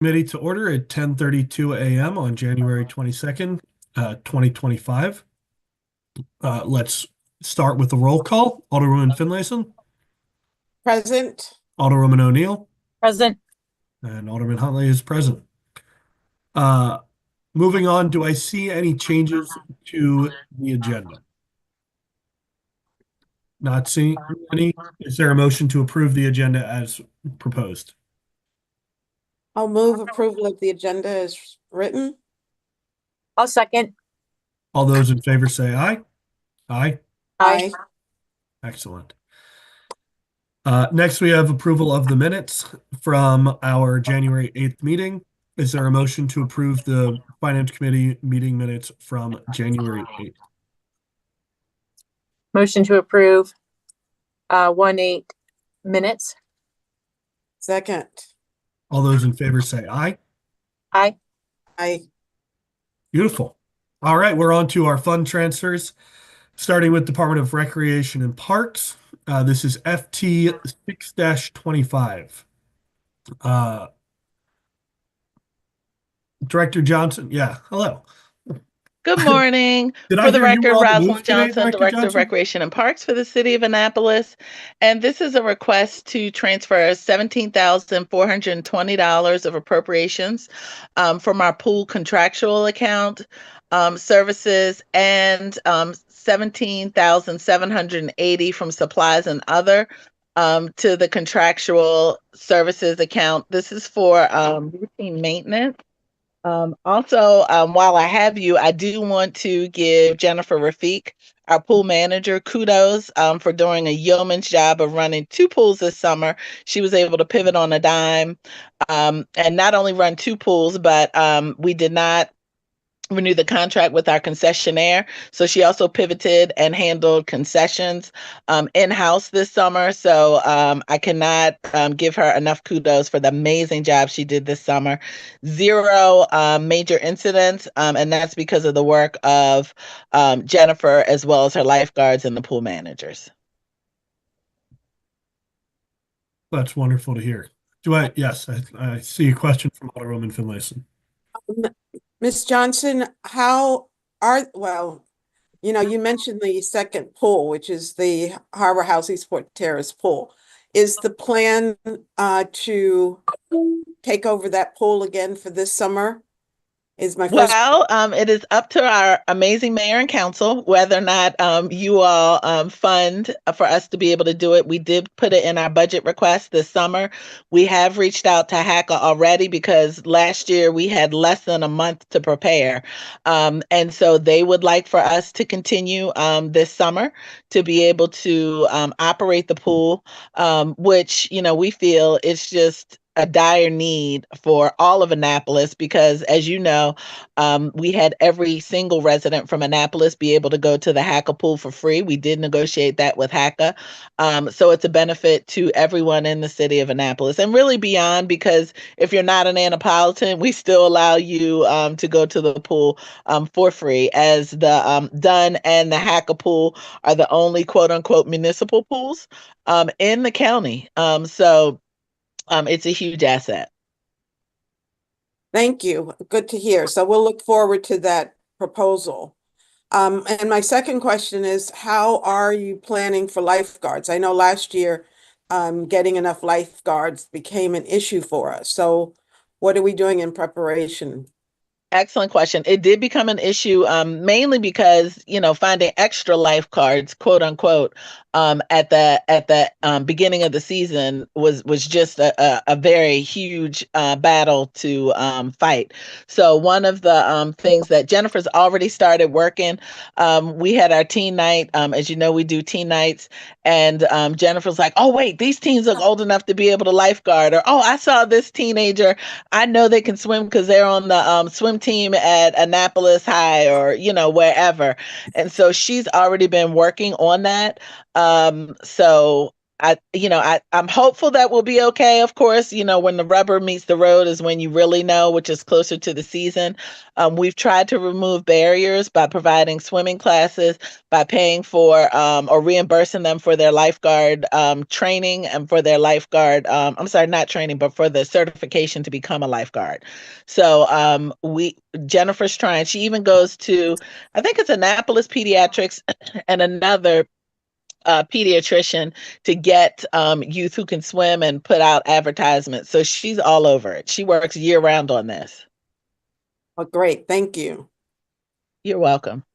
Committee to order at 10:32 a.m. on January 22nd, 2025. Let's start with the roll call. Alderwoman Finlayson, Present. Alderwoman O'Neill, Present. and Alderman Huntley is present. Uh, Moving on, do I see any changes to the agenda? Not seeing any. Is there a motion to approve the agenda as proposed? I'll move approval of the agenda as written. I'll second. All those in favor say aye. Aye. Aye. Excellent. Next, we have approval of the minutes from our January 8th meeting. Is there a motion to approve the Finance Committee meeting minutes from January 8th? Motion to approve 1-8 minutes. Second. All those in favor say aye. Aye. Aye. Beautiful. All right, we're on to our fund transfers, starting with Department of Recreation and Parks. This is FT 6-25. Director Johnson, yeah, hello. Good morning. Did I For the hear you were record, on the move Rosalind today, Johnson, Director Director of Johnson? Recreation and Parks for the City of Annapolis. And this is a request to transfer $17,420 of appropriations from our pool contractual account services and $17,780 from supplies and other to the contractual services account. This is for routine maintenance. While I have you, I do want to give Jennifer Rafiq, our pool manager, kudos for doing a yeoman's job of running 2 pools this summer. She was able to pivot on a dime and not only run 2 pools, but we did not renew the contract with our concessionaire. So she also pivoted and handled concessions in-house this summer. So I cannot give her enough kudos for the amazing job she did this summer. 0 major incidents, and that's because of the work of Jennifer as well as her lifeguards and the pool managers. That's wonderful to hear. Yes, I see a question from Alderwoman Finlayson. Ms. Johnson, you mentioned the second pool, which is the Harbor House Eastport Terrace pool. Is the plan to take over that pool again for this summer? Is my first. Well, it is up to our amazing mayor and council whether or not you all fund for us to be able to do it. We did put it in our budget request this summer. We have reached out to HACA already because last year we had less than a month to prepare. And so they would like for us to continue this summer to be able to operate the pool, which, we feel is just a dire need for all of Annapolis because, as you know, we had every single resident from Annapolis be able to go to the HACA pool for free. We did negotiate that with HACA. So it's a benefit to everyone in the city of Annapolis and really beyond, because if you're not an Annapolitan, we still allow you to go to the pool for free, as the Dunn and the HACA pool are the only quote unquote municipal pools in the county. It's a huge asset. Thank you. Good to hear. So we'll look forward to that proposal. And my second question is, how are you planning for lifeguards? I know last year, getting enough lifeguards became an issue for us. So what are we doing in preparation? Excellent question. It did become an issue mainly because, finding extra lifeguards, quote unquote, at the beginning of the season was just a very huge battle to fight. So one of the things that Jennifer's already started working, we had our teen night. As you know, we do teen nights, and Jennifer's like, "Oh wait, these teens look old enough to be able to lifeguard," or "Oh, I saw this teenager. I know they can swim because they're on the swim team at Annapolis High," or wherever. And so she's already been working on that. So I'm hopeful that we'll be okay. Of course, when the rubber meets the road is when you really know, which is closer to the season. We've tried to remove barriers by providing swimming classes, by paying for or reimbursing them for their lifeguard training and for their lifeguard. I'm sorry, not training, but for the certification to become a lifeguard. So Jennifer's trying. She even goes to, I think it's Annapolis Pediatrics and another pediatrician to get youth who can swim and put out advertisements. So she's all over it. She works year round on this. Oh, great. Thank you. You're welcome.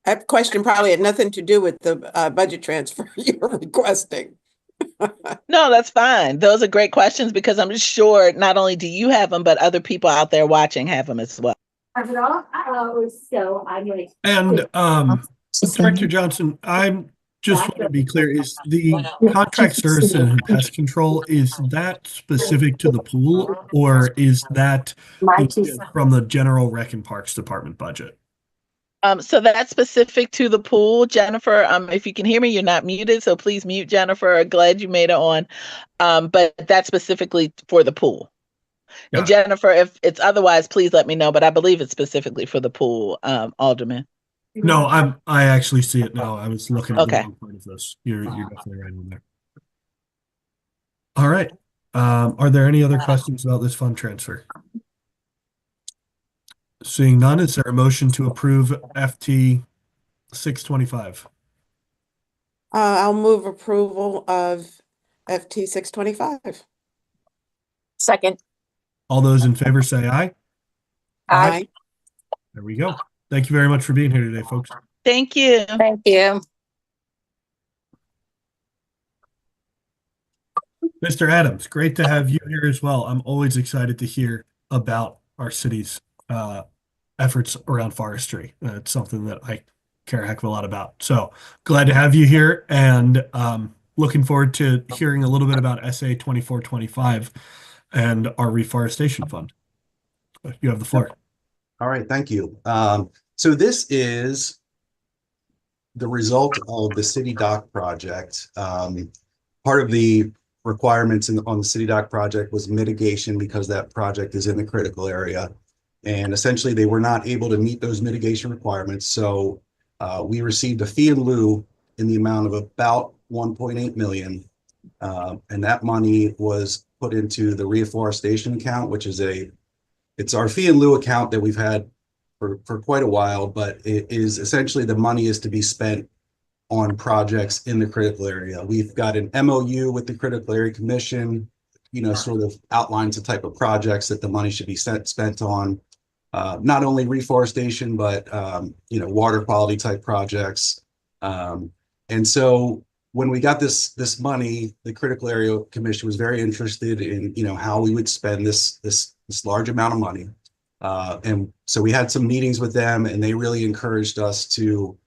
I have a question probably had nothing to do with the budget transfer you're requesting. No, that's fine. Those are great questions because I'm just sure not only do you have them, but other people out there watching have them as well. So I'm like. And Director Johnson, I'm just want to be clear, is the contract service and pest control, is that specific to the pool, or is that from the general rec and parks department budget? So that's specific to the pool, Jennifer. If you can hear me, you're not muted, so please mute, Jennifer. Glad you made it on. But that's specifically for the pool. Yeah. And Jennifer, if it's otherwise, please let me know. But I believe it's specifically for the pool, Alderman. No, I actually see it now. I was looking at the Okay. wrong part of this. You're definitely right on there. All right. Are there any other questions about this fund transfer? Seeing none, is there a motion to approve FT 625? I'll move approval of FT 625. Second. All those in favor say aye. Aye. There we go. Thank you very much for being here today, folks. Thank you. Thank you. Mr. Adams, great to have you here as well. I'm always excited to hear about our city's efforts around forestry. It's something that I care a heck of a lot about. So glad to have you here, and looking forward to hearing a little bit about SA 2425 and our reforestation fund. You have the floor. All right, thank you. So this is the result of the City Dock project. Part of the requirements on the City Dock project was mitigation because that project is in the critical area. And essentially they were not able to meet those mitigation requirements. So we received a fee in lieu in the amount of about 1.8 million. And that money was put into the reforestation account, which is it's our fee in lieu account that we've had for quite a while, but it is essentially the money is to be spent on projects in the critical area. We've got an MOU with the Critical Area Commission, sort of outlines the type of projects that the money should be spent on. Not only reforestation, but water quality type projects. And so when we got this money, the Critical Area Commission was very interested in how we would spend this large amount of money. And so we had some meetings with them, and they really encouraged us to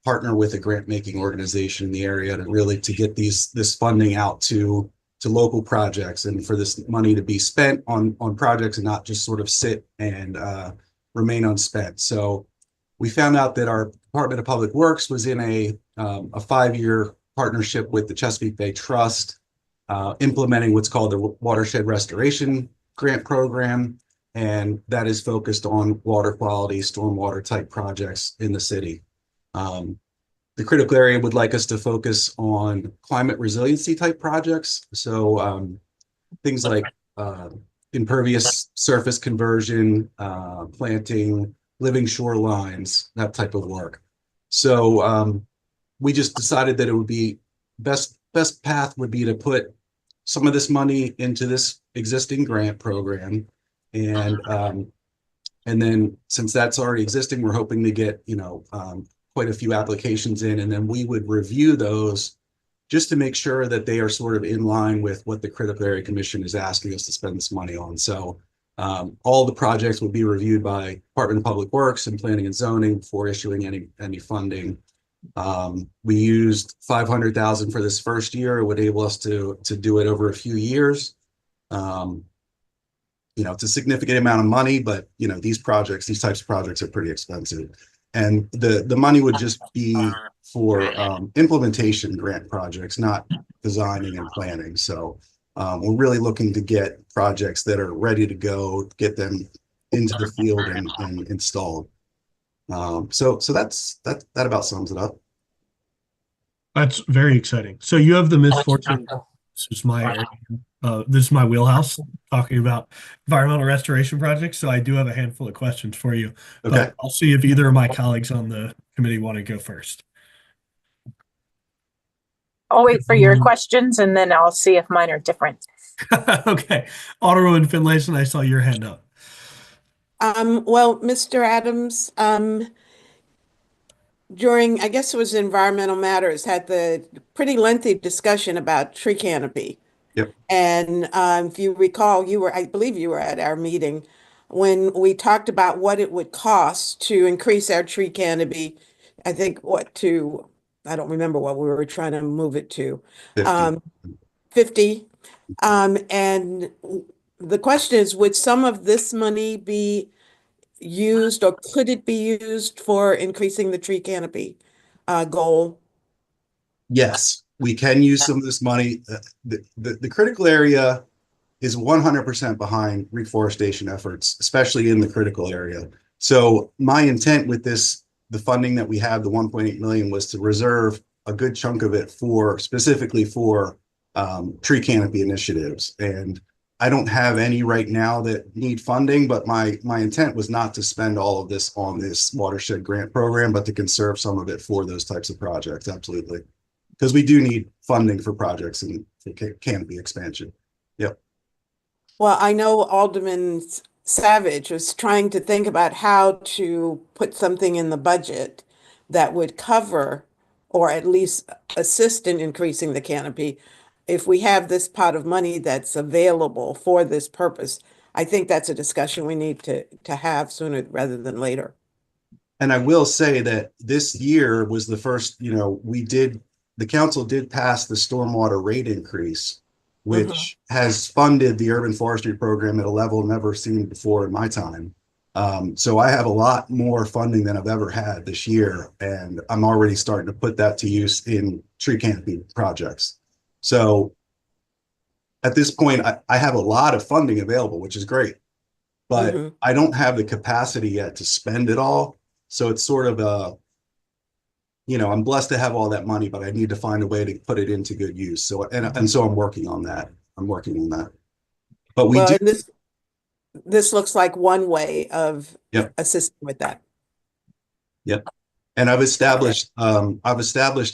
partner with a grant making organization in the area to get this funding out to local projects, and for this money to be spent on projects and not just sort of sit and remain unspent. So we found out that our Department of Public Works was in a 5-year partnership with the Chesapeake Bay Trust, implementing what's called the Watershed Restoration Grant Program. And that is focused on water quality, stormwater type projects in the city. The critical area would like us to focus on climate resiliency type projects. So things like impervious surface conversion, planting, living shorelines, that type of work. So we just decided that it would be best path would be to put some of this money into this existing grant program. And then since that's already existing, we're hoping to get, quite a few applications in, and then we would review those just to make sure that they are sort of in line with what the Critical Area Commission is asking us to spend this money on. So all the projects will be reviewed by Department of Public Works and Planning and Zoning before issuing any funding. We used $500,000 for this first year. It would enable us to do it over a few years. It's a significant amount of money, but these types of projects are pretty expensive. And the money would just be for implementation grant projects, not designing and planning. So we're really looking to get projects that are ready to go, get them into the field and installed. So that about sums it up. That's very exciting. So you have the misfortune. This is my area. This is my wheelhouse, talking about environmental restoration projects. So I do have a handful of questions for you. Okay. But I'll see if either of my colleagues on the committee want to go first. I'll wait for your questions and then I'll see if mine are different. Okay. Alderman Finlayson, I saw your hand up. Well, Mr. Adams, during, I guess it was Environmental Matters, had the pretty lengthy discussion about tree canopy. Yep. And if you recall, I believe you were at our meeting when we talked about what it would cost to increase our tree canopy. I think I don't remember what we were trying to move it to. 50. 50. And the question is, would some of this money be used or could it be used for increasing the tree canopy goal? Yes, we can use some of this money. The critical area is 100% behind reforestation efforts, especially in the critical area. So my intent with this, the funding that we have, the 1.8 million, was to reserve a good chunk of it specifically for tree canopy initiatives. And I don't have any right now that need funding, but my intent was not to spend all of this on this watershed grant program, but to conserve some of it for those types of projects. Absolutely. Because we do need funding for projects and for canopy expansion. Yep. Well, I know Alderman Savage was trying to think about how to put something in the budget that would cover or at least assist in increasing the canopy. If we have this pot of money that's available for this purpose, I think that's a discussion we need to have sooner rather than later. And I will say that this year was the first, the council did pass the stormwater rate increase, which has funded the urban forestry program at a level never seen before in my time. So I have a lot more funding than I've ever had this year, and I'm already starting to put that to use in tree canopy projects. So at this point, I have a lot of funding available, which is great, but I don't have the capacity yet to spend it all. So it's sort of I'm blessed to have all that money, but I need to find a way to put it into good use. So, and so I'm working on that. But this looks like one way of Yep. assisting with that. Yep. And I've established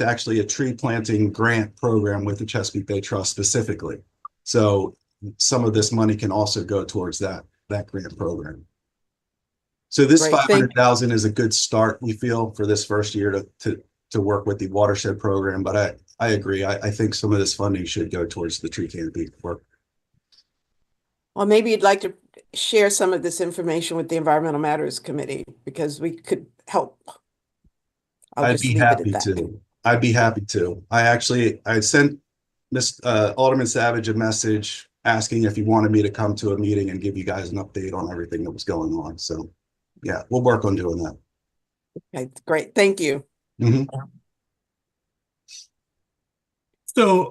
actually a tree planting grant program with the Chesapeake Bay Trust specifically. So some of this money can also go towards that grant program. So this Great, 500,000 is a good start, we feel, for this first year to work with the watershed program. But I agree. I think some of this funding should go towards the tree canopy work. Well, maybe you'd like to share some of this information with the Environmental Matters Committee because we could help. I'd be happy to. I'd be happy to. I sent Alderman Savage a message asking if he wanted me to come to a meeting and give you guys an update on everything that was going on. So yeah, we'll work on doing that. Okay, great. Thank you. So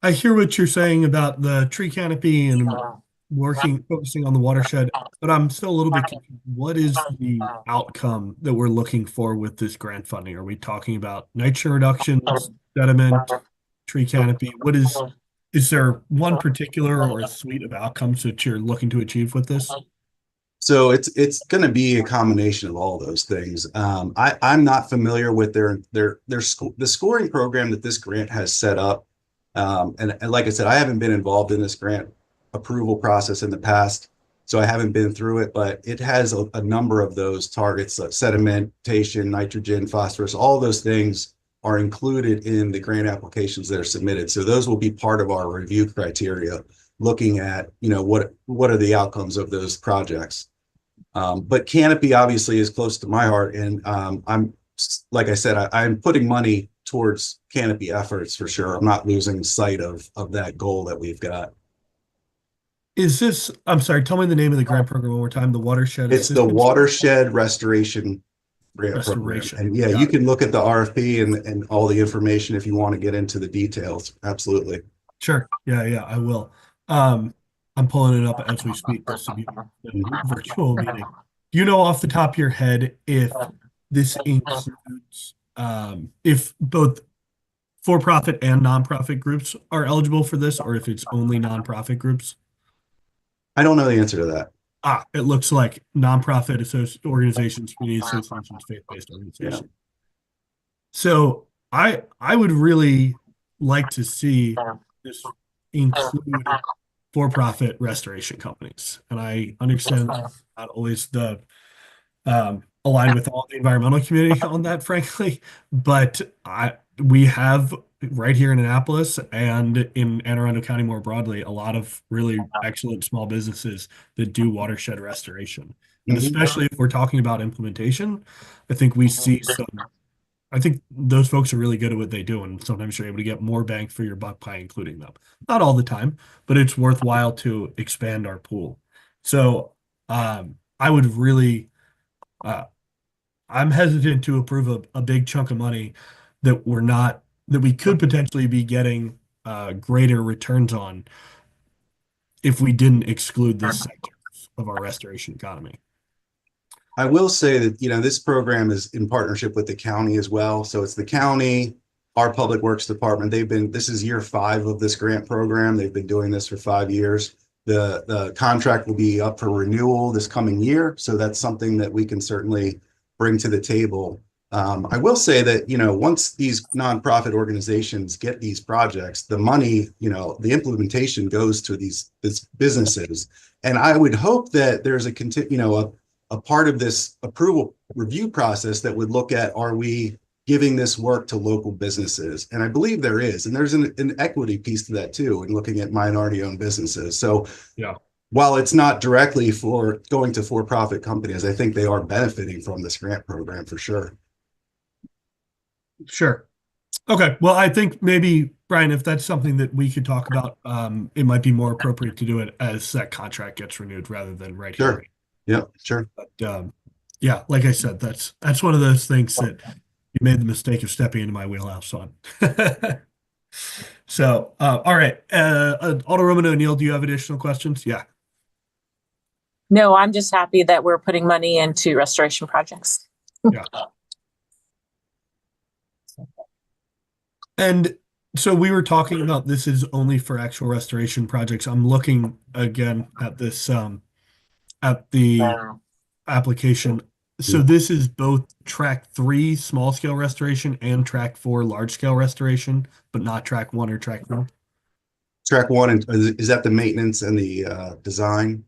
I hear what you're saying about the tree canopy and focusing on the watershed, but I'm still a little bit confused. What is the outcome that we're looking for with this grant funding? Are we talking about nitrogen reduction, sediment, tree canopy? Is there one particular or a suite of outcomes that you're looking to achieve with this? So it's going to be a combination of all those things. I'm not familiar with the scoring program that this grant has set up. And like I said, I haven't been involved in this grant approval process in the past, so I haven't been through it, but it has a number of those targets, like sedimentation, nitrogen, phosphorus, all those things are included in the grant applications that are submitted. So those will be part of our review criteria, looking at, what are the outcomes of those projects. But canopy obviously is close to my heart, and I'm, like I said, I'm putting money towards canopy efforts for sure. I'm not losing sight of that goal that we've got. I'm sorry, tell me the name of the grant program one more time. The Watershed. It's the Watershed Restoration grant program. Restoration. And yeah, Got you it. can look at the RFP and all the information if you want to get into the details. Absolutely. Sure. Yeah, I will. I'm pulling it up as we speak. This to be the virtual meeting. Do you know off the top of your head if this includes if both for-profit and nonprofit groups are eligible for this, or if it's only nonprofit groups? I don't know the answer to that. It looks like nonprofit organizations, community associations, faith-based organizations. So I would really like to see this include for-profit restoration companies. And I understand that's not always the aligned with all the environmental community on that, frankly. But we have right here in Annapolis and in Anne Arundel County more broadly, a lot of really excellent small businesses that do watershed restoration. And Mhm. especially if we're talking about implementation, I think we see I think those folks are really good at what they do, and sometimes you're able to get more bang for your buck by including them. Not all the time, but it's worthwhile to expand our pool. So I would really, I'm hesitant to approve a big chunk of money that that we could potentially be getting greater returns on if we didn't exclude this sector of our restoration economy. I will say that, this program is in partnership with the county as well. So it's the county, our Public Works Department. This is year 5 of this grant program. They've been doing this for 5 years. The contract will be up for renewal this coming year. So that's something that we can certainly bring to the table. I will say that, once these nonprofit organizations get these projects, the money, the implementation goes to these businesses. And I would hope that there's a part of this approval review process that would look at, are we giving this work to local businesses? And I believe there is. And there's an equity piece to that too, in looking at minority owned businesses. So yeah, while it's not directly for going to for-profit companies, I think they are benefiting from this grant program for sure. Sure. Okay. Well, I think maybe, Brian, if that's something that we could talk about, it might be more appropriate to do it as that contract gets renewed rather than right Sure. here. Yeah, sure. But yeah, like I said, that's one of those things that you made the mistake of stepping into my wheelhouse on. So, all right. Alderwoman O'Neill, do you have additional questions? Yeah. No, I'm just happy that we're putting money into restoration projects. Yeah. And so we were talking about this is only for actual restoration projects. I'm looking again at this at the application. So this is both track 3 small scale restoration and track 4 large scale restoration, but not track 1 or track 2. Track 1, is that the maintenance and the design?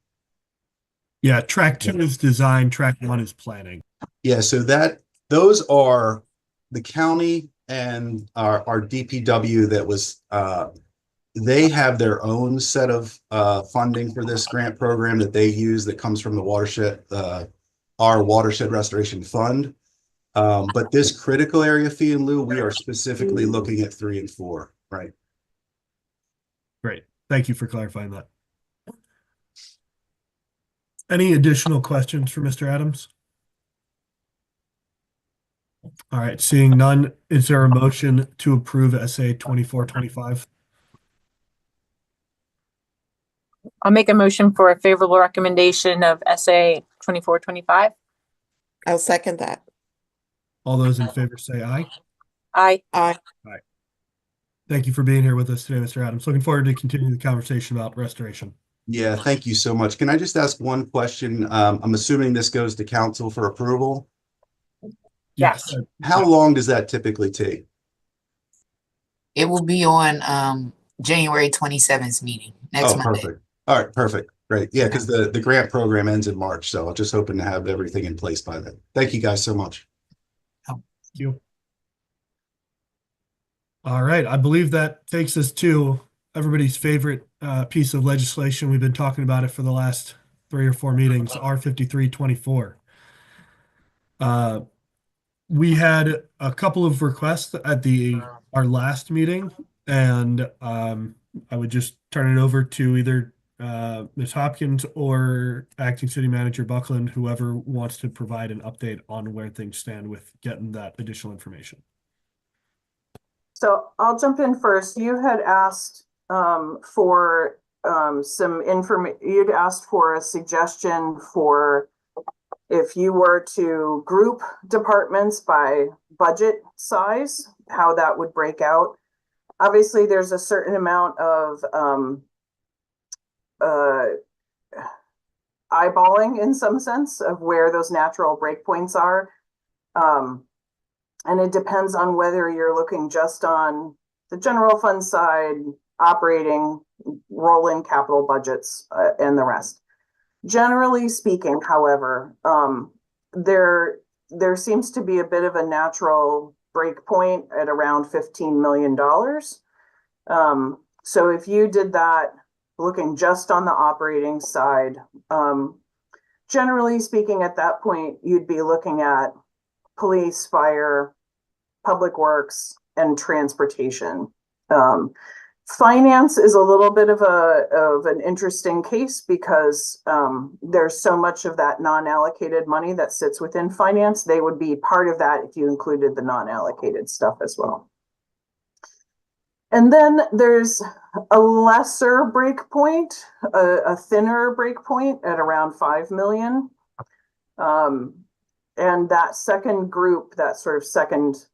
Yeah, track 2 is design, track 1 is planning. Yeah, so those are the county and our DPW that was they have their own set of funding for this grant program that they use that comes from the watershed, our watershed restoration fund. But this critical area fee in lieu, we are specifically looking at 3 and 4, right? Great. Thank you for clarifying that. Any additional questions for Mr. Adams? All right, seeing none, is there a motion to approve SA 2425? I'll make a motion for a favorable recommendation of SA 2425. I'll second that. All those in favor say aye. Aye. Aye. Thank you for being here with us today, Mr. Adams. Looking forward to continuing the conversation about restoration. Yeah, thank you so much. Can I just ask one question? I'm assuming this goes to council for approval. Yes. How long does that typically take? It will be on January 27th meeting next Monday. Perfect. All right, perfect. Great. Yeah, because the grant program ends in March, so I'm just hoping to have everything in place by then. Thank you guys so much. Thank you. All right, I believe that takes us to everybody's favorite piece of legislation. We've been talking about it for the last 3 or 4 meetings, R5324. We had a couple of requests at our last meeting, and I would just turn it over to either Ms. Hopkins or Acting City Manager Buckland, whoever wants to provide an update on where things stand with getting that additional information. So I'll jump in first. You had asked for some information. You'd asked for a suggestion for if you were to group departments by budget size, how that would break out. Obviously, there's a certain amount of eyeballing in some sense of where those natural breakpoints are. And it depends on whether you're looking just on the general fund side, operating, rolling capital budgets, and the rest. Generally speaking, however, there seems to be a bit of a natural breakpoint at around $15 million. So if you did that, looking just on the operating side, generally speaking, at that point, you'd be looking at police, fire, public works, and transportation. Finance is a little bit of an interesting case because there's so much of that non-allocated money that sits within finance. They would be part of that if you included the non-allocated stuff as well. And then there's a lesser breakpoint, a thinner breakpoint at around 5 million. And that second group, that sort of second,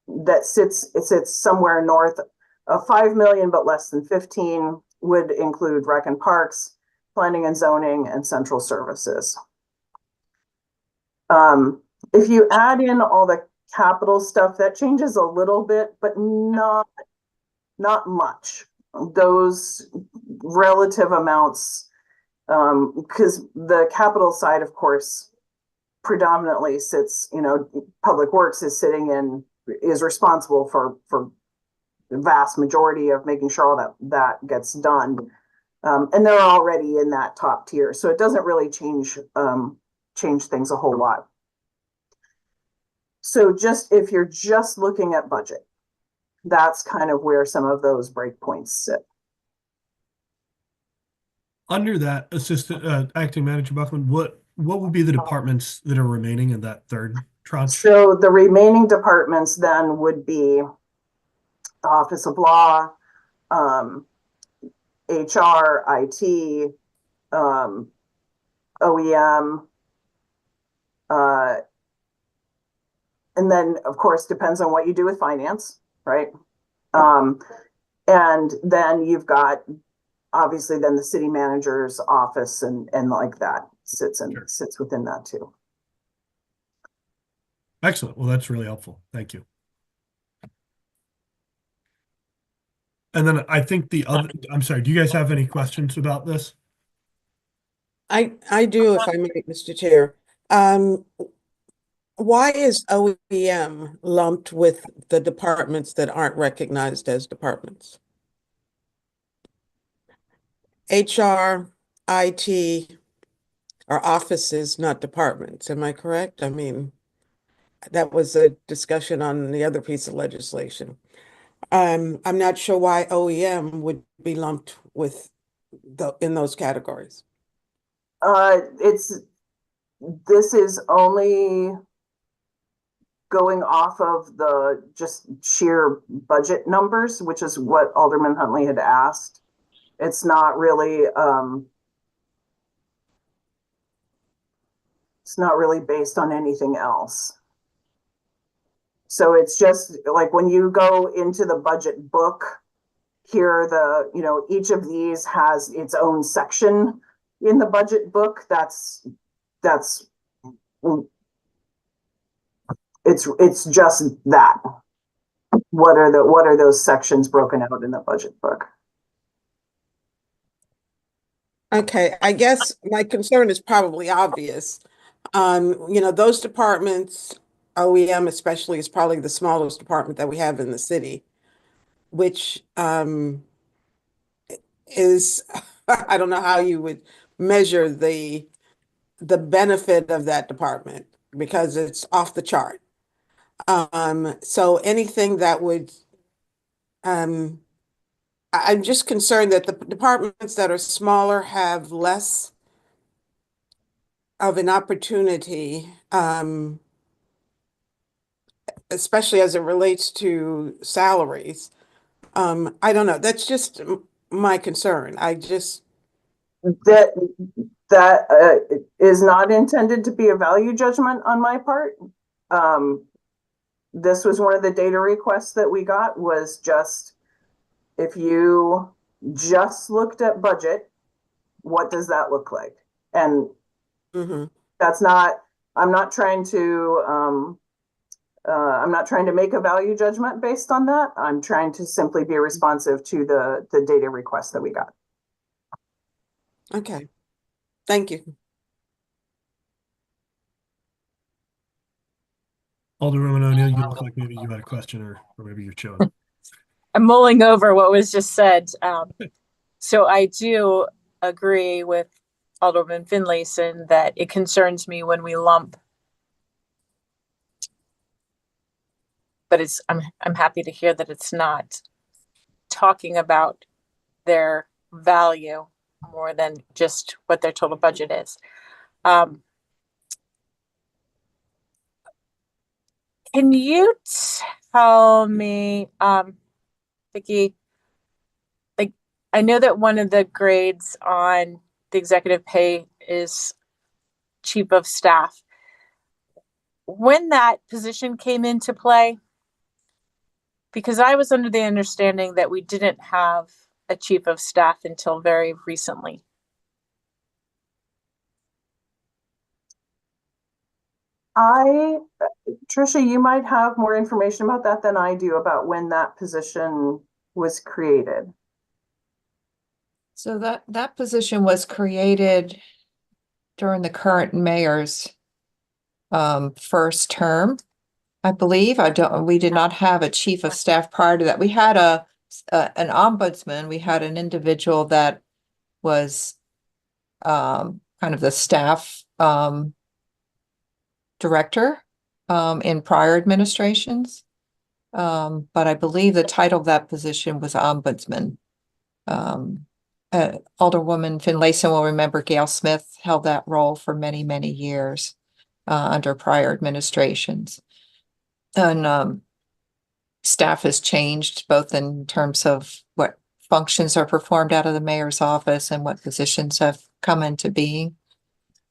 that sits somewhere north of 5 million, but less than 15, would include rec and parks, planning and zoning, and central services. If you add in all the capital stuff, that changes a little bit, but not much. Those relative amounts, because the capital side, of course, predominantly sits, public works is responsible for the vast majority of making sure all that gets done. And they're already in that top tier. So it doesn't really change things a whole lot. So if you're just looking at budget, that's kind of where some of those breakpoints sit. Under that, Acting Manager Buckland, what would be the departments that are remaining in that third tranche? So the remaining departments then would be Office of Law, HR, IT, OEM, and then, of course, depends on what you do with finance, right? And then you've got, obviously, then the city manager's office and like that sits within that too. Excellent. Well, that's really helpful. Thank you. And then I think I'm sorry, do you guys have any questions about this? I do, if I may, Mr. Chair. Why is OEM lumped with the departments that aren't recognized as departments? HR, IT are offices, not departments. Am I correct? I mean, that was a discussion on the other piece of legislation. I'm not sure why OEM would be lumped with in those categories. This is only going off of the just sheer budget numbers, which is what Alderman Huntley had asked. It's not really based on anything else. So it's just like when you go into the budget book, here each of these has its own section in the budget book. It's just that. What are those sections broken out in the budget book? Okay, I guess my concern is probably obvious. Those departments, OEM especially, is probably the smallest department that we have in the city, which is, I don't know how you would measure the benefit of that department because it's off the chart. So anything that would, I I'm just concerned that the departments that are smaller have less of an opportunity, especially as it relates to salaries. I don't know. That's just my concern. That is not intended to be a value judgment on my part. This was one of the data requests that we got, was just, if you just looked at budget, what does that look like? And Mhm. that's not, I'm not trying to make a value judgment based on that. I'm trying to simply be responsive to the data request that we got. Okay. Thank you. Alderwoman O'Neill, you look like maybe you had a question, or maybe you're chewing. I'm mulling over what was just said. So I do agree with Alderman Finlayson that it concerns me when we lump. But I'm happy to hear that it's not talking about their value more than just what their total budget is. Can you tell me, Vicki, like, I know that one of the grades on the executive pay is chief of staff. When that position came into play, because I was under the understanding that we didn't have a chief of staff until very recently. Tricia, you might have more information about that than I do, about when that position was created. So that position was created during the current mayor's first term, I believe. We did not have a chief of staff prior to that. We had an ombudsman. We had an individual that was kind of the staff director in prior administrations. But I believe the title of that position was ombudsman. Alderwoman Finlayson will remember Gail Smith held that role for many, many years under prior administrations. And staff has changed both in terms of what functions are performed out of the mayor's office and what positions have come into being.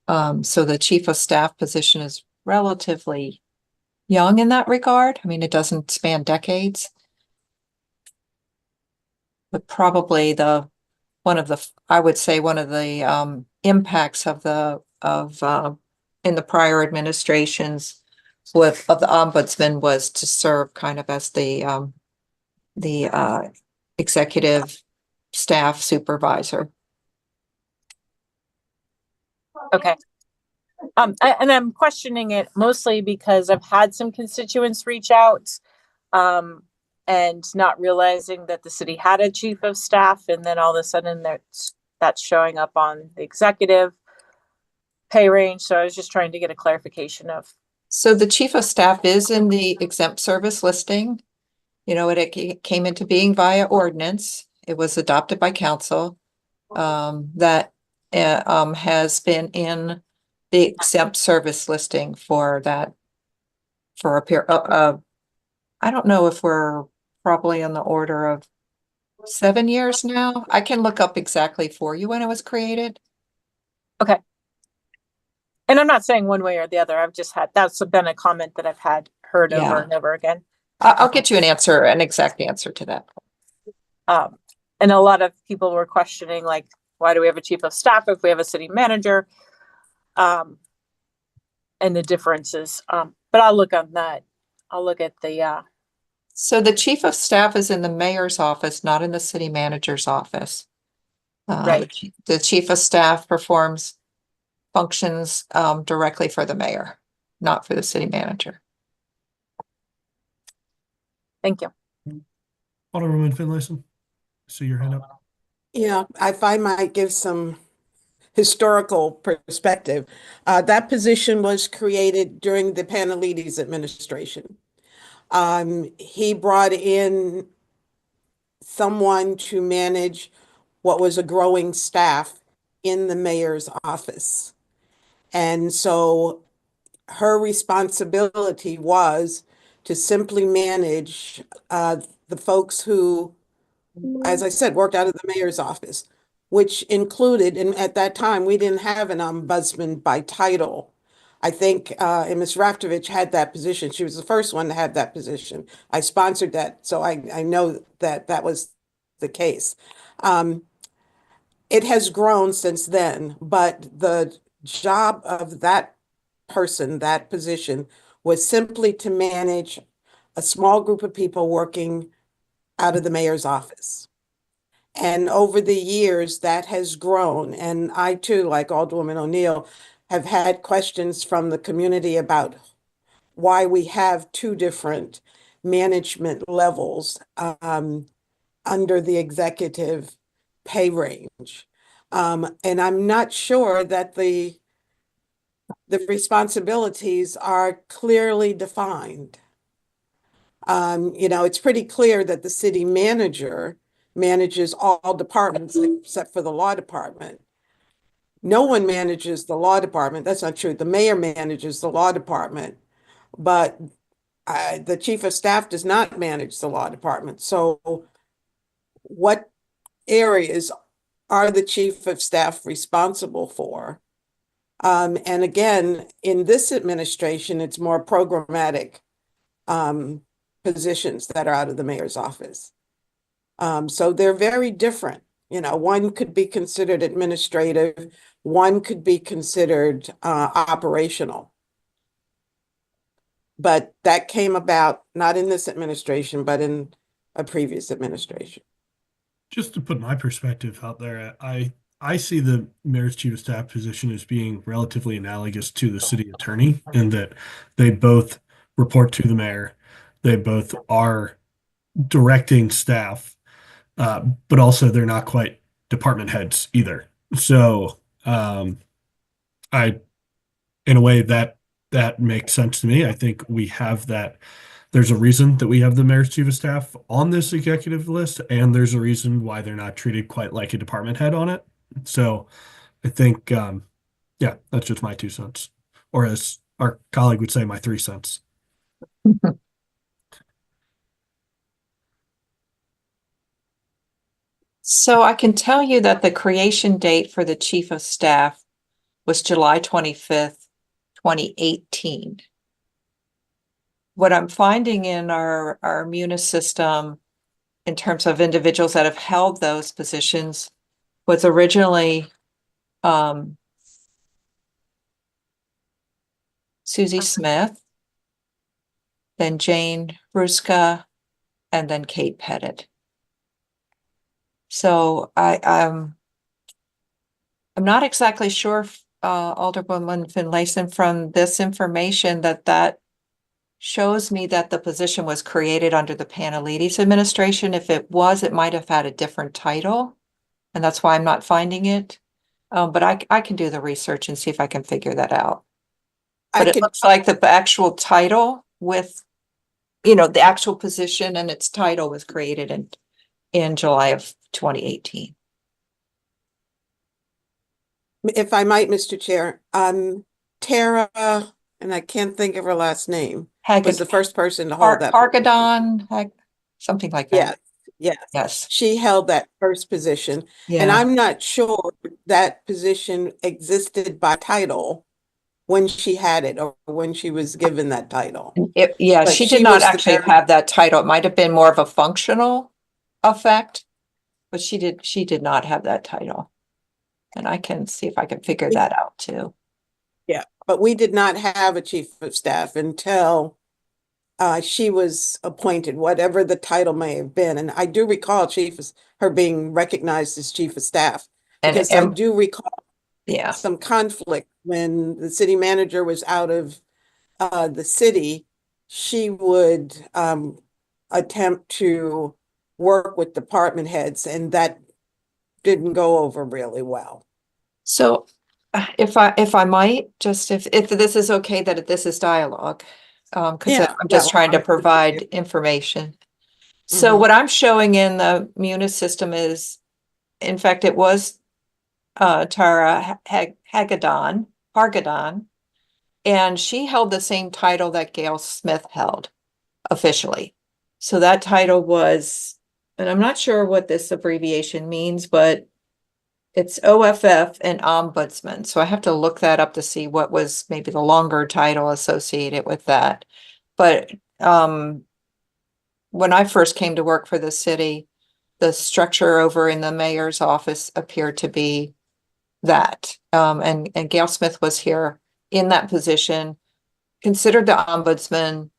So the chief of staff position is relatively young in that regard. I mean, it doesn't span decades. But probably one of the impacts of in the prior administrations of the ombudsman was to serve kind of as the executive staff supervisor. Okay. And I'm questioning it mostly because I've had some constituents reach out, and not realizing that the city had a chief of staff, and then all of a sudden that's showing up on the executive pay range. So I was just trying to get a clarification of. So the chief of staff is in the exempt service listing. You know, it came into being via ordinance. It was adopted by council. That has been in the exempt service listing for a period. I don't know if we're probably on the order of 7 years now. I can look up exactly for you when it was created. Okay. And I'm not saying one way or the other. That's been a comment that I've heard Yeah. over and over again. I'll get you an exact answer to that. And a lot of people were questioning, like, why do we have a chief of staff if we have a city manager? And the differences. But I'll look on that. I'll look at the. So the chief of staff is in the mayor's office, not in the city manager's office. Right. The chief of staff performs functions directly for the mayor, not for the city manager. Thank you. Alderwoman Finlayson, see your hand up. Yeah, if I might give some historical perspective, that position was created during the Panelides administration. He brought in someone to manage what was a growing staff in the mayor's office. And so her responsibility was to simply manage the folks who, as I said, worked out of the mayor's office, which included, and at that time, we didn't have an ombudsman by title. I think, and Ms. Raftovich had that position. She was the first one to have that position. I sponsored that, so I know that that was the case. It has grown since then, but the job of that person, that position, was simply to manage a small group of people working out of the mayor's office. And over the years, that has grown. And I too, like Alderwoman O'Neill, have had questions from the community about why we have two different management levels under the executive pay range. And I'm not sure that the responsibilities are clearly defined. It's pretty clear that the city manager manages all departments except for the law department. No one manages the law department. That's not true. The mayor manages the law department, but the chief of staff does not manage the law department. So what areas are the chief of staff responsible for? And again, in this administration, it's more programmatic positions that are out of the mayor's office. So they're very different. One could be considered administrative, one could be considered operational. But that came about not in this administration, but in a previous administration. Just to put my perspective out there, I see the mayor's chief of staff position as being relatively analogous to the city attorney in that they both report to the mayor. They both are directing staff, but also they're not quite department heads either. So in a way that makes sense to me. I think we have that. There's a reason that we have the mayor's chief of staff on this executive list, and there's a reason why they're not treated quite like a department head on it. So I think, yeah, that's just my 2 cents, or as our colleague would say, my 3 cents. So I can tell you that the creation date for the chief of staff was July 25th, 2018. What I'm finding in our Munis system in terms of individuals that have held those positions was originally Susie Smith, then Jane Ruska, and then Kate Pettit. So I'm not exactly sure, Alderwoman Finlayson, from this information that shows me that the position was created under the Panelides administration. If it was, it might have had a different title, and that's why I'm not finding it. But I can do the research and see if I can figure that out. But it looks like the actual title with, the actual position and its title was created in July of 2018. If I might, Mr. Chair, Tara, and I can't think of her last name, was the first person to hold that. Hargadon, something like that. Yes. She held that first position. Yeah. And I'm not sure that position existed by title when she had it or when she was given that title. But She did not actually have that title. It might have been more of a functional effect, but she did not have that title. And I can see if I can figure that out too. Yeah, but we did not have a chief of staff until she was appointed, whatever the title may have been. And I do recall her being recognized as chief of staff, because I do recall some conflict when the city manager was out of the city. She would attempt to work with department heads, and that didn't go over really well. So if I might, just if this is okay, that this is dialogue, because I'm just trying to provide information. So Mhm. what I'm showing in the Munis system is, in fact, it was Tara Hargadon, and she held the same title that Gail Smith held officially. So that title was, and I'm not sure what this abbreviation means, but it's OFF and Ombudsman. So I have to look that up to see what was maybe the longer title associated with that. But when I first came to work for the city, the structure over in the mayor's office appeared to be that. And Gail Smith was here in that position, considered the ombudsman.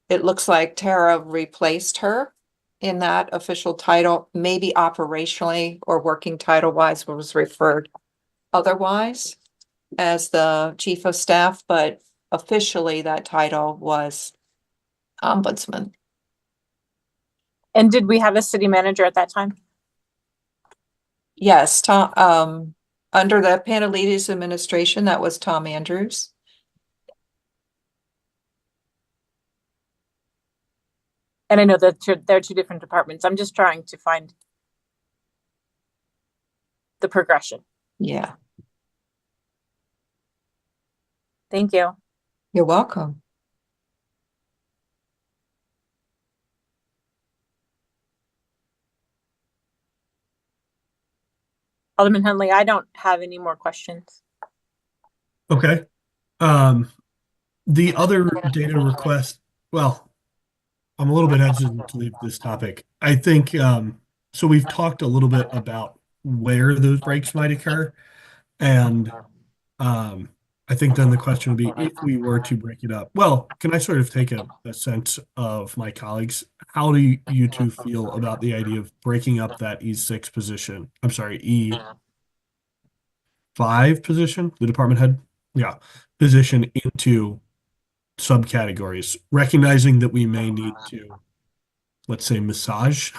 It looks like Tara replaced her in that official title, maybe operationally or working title wise was referred otherwise as the chief of staff, but officially that title was ombudsman. And did we have a city manager at that time? Yes, Tom, under the Panelides administration, that was Tom Andrews. And I know that there are two different departments. I'm just trying to find the progression. Yeah, Thank you. you're welcome. Alderman Huntley, I don't have any more questions. Okay. The other data request, well, I'm a little bit hesitant to leave this topic. I think, so we've talked a little bit about where those breaks might occur. And I think then the question would be if we were to break it up. Well, can I sort of take a sense of my colleagues? How do you two feel about the idea of breaking up that E6 position? I'm sorry, E5 position, the department head? Yeah, position into subcategories, recognizing that we may need to, let's say, massage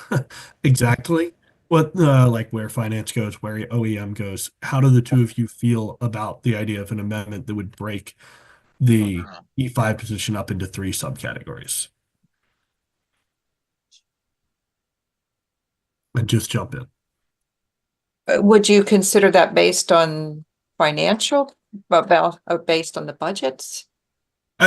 exactly what like where finance goes, where OEM goes. How do the two of you feel about the idea of an amendment that would break the E5 position up into 3 subcategories? And just jump in. Would you consider that based on financial, based on the budgets?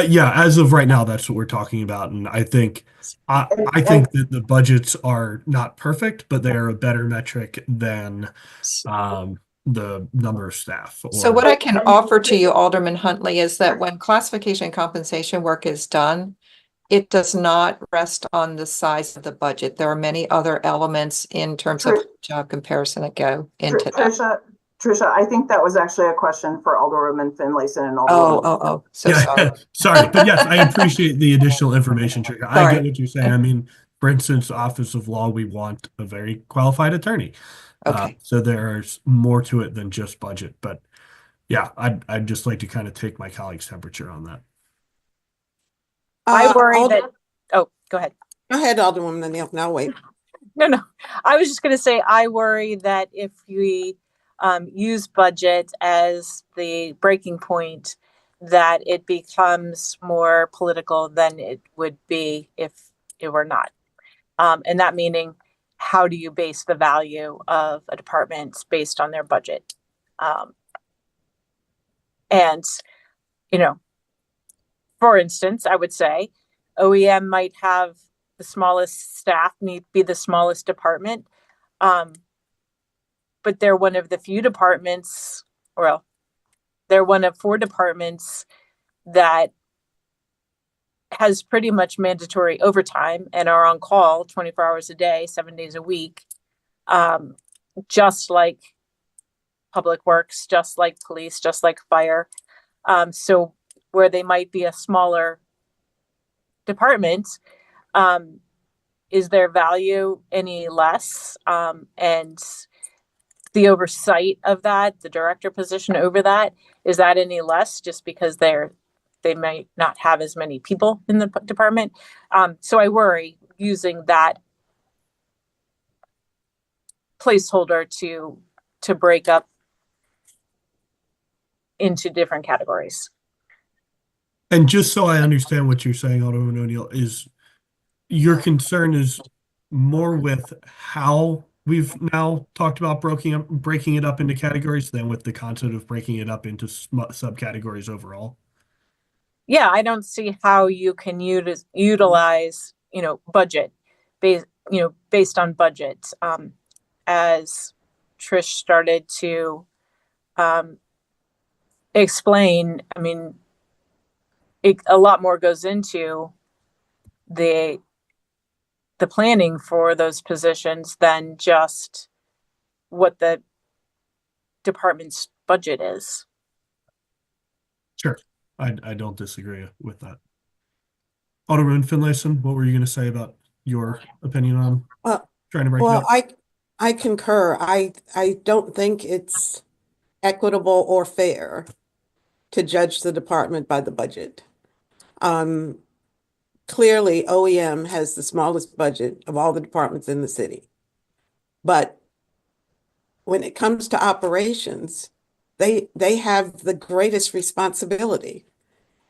Yeah, as of right now, that's what we're talking about, and I think that the budgets are not perfect, but they are a better metric than the number of staff. So what I can offer to you, Alderman Huntley, is that when classification and compensation work is done, it does not rest on the size of the budget. There are many other elements in terms of job comparison that go into that. Trisha, I think that was actually a question for Alderwoman Finlayson and Oh, so Yeah, sorry. sorry, but yes, I appreciate the additional information, Tricia. I Sorry. get what you're saying. I mean, for instance, Office of Law, we want a very qualified attorney. Okay. So there's more to it than just budget, but yeah, I'd just like to kind of take my colleague's temperature on that. I worry that, oh, go ahead. Go ahead, Alderwoman O'Neill. Now wait. No. I was just going to say, I worry that if we use budget as the breaking point, that it becomes more political than it would be if it were not. And that meaning, how do you base the value of a department based on their budget? And, for instance, I would say OEM might have the smallest staff, be the smallest department. But they're one of the few departments, well, they're one of 4 departments that has pretty much mandatory overtime and are on call 24 hours a day, 7 days a week, just like Public Works, just like police, just like fire. So where they might be a smaller department, is their value any less? And the oversight of that, the director position over that, is that any less just because they might not have as many people in the department? So I worry using that placeholder to break up into different categories. And just so I understand what you're saying, Alderman O'Neill, is your concern is more with how we've now talked about breaking it up into categories than with the concept of breaking it up into subcategories overall. Yeah, I don't see how you can utilize, budget based on budget. As Trish started to explain, I mean, a lot more goes into the planning for those positions than just what the department's budget is. Sure. I don't disagree with that. Alderman Finlayson, what were you going to say about your opinion on trying to break it Well, up? I concur. I don't think it's equitable or fair to judge the department by the budget. Clearly, OEM has the smallest budget of all the departments in the city. But when it comes to operations, they have the greatest responsibility,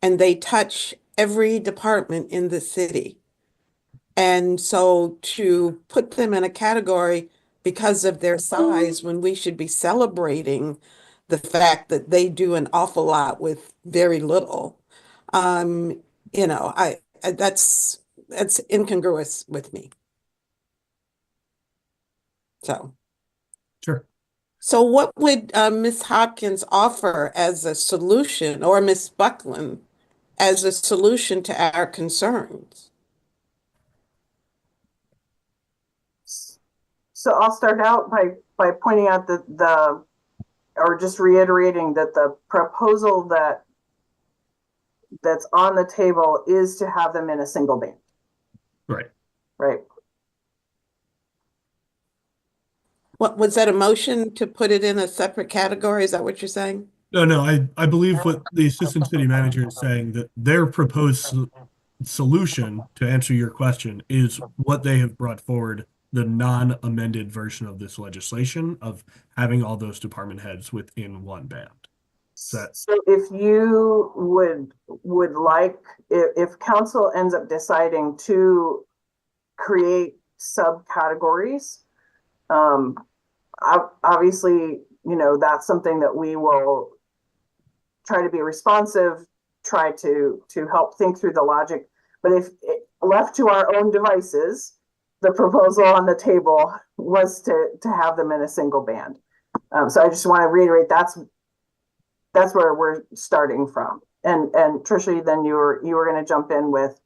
and they touch every department in the city. And so to put them in a category because of their size, when we should be celebrating the fact that they do an awful lot with very little, that's incongruous with me. So. Sure. So what would Ms. Hopkins offer as a solution, or Ms. Buckland as a solution to our concerns? So I'll start out by pointing out that or just reiterating that the proposal that's on the table is to have them in a single band. Right. Right. What was that, a motion to put it in a separate category? Is that what you're saying? No, I believe what the assistant city manager is saying, that their proposed solution to answer your question is what they have brought forward, the non-amended version of this legislation of having all those department heads within one band. So if you would like, if council ends up deciding to create subcategories, obviously, that's something that we will try to be responsive, try to help think through the logic. But if left to our own devices, the proposal on the table was to have them in a single band. So I just want to reiterate, that's where we're starting from. And Tricia, then you were going to jump in with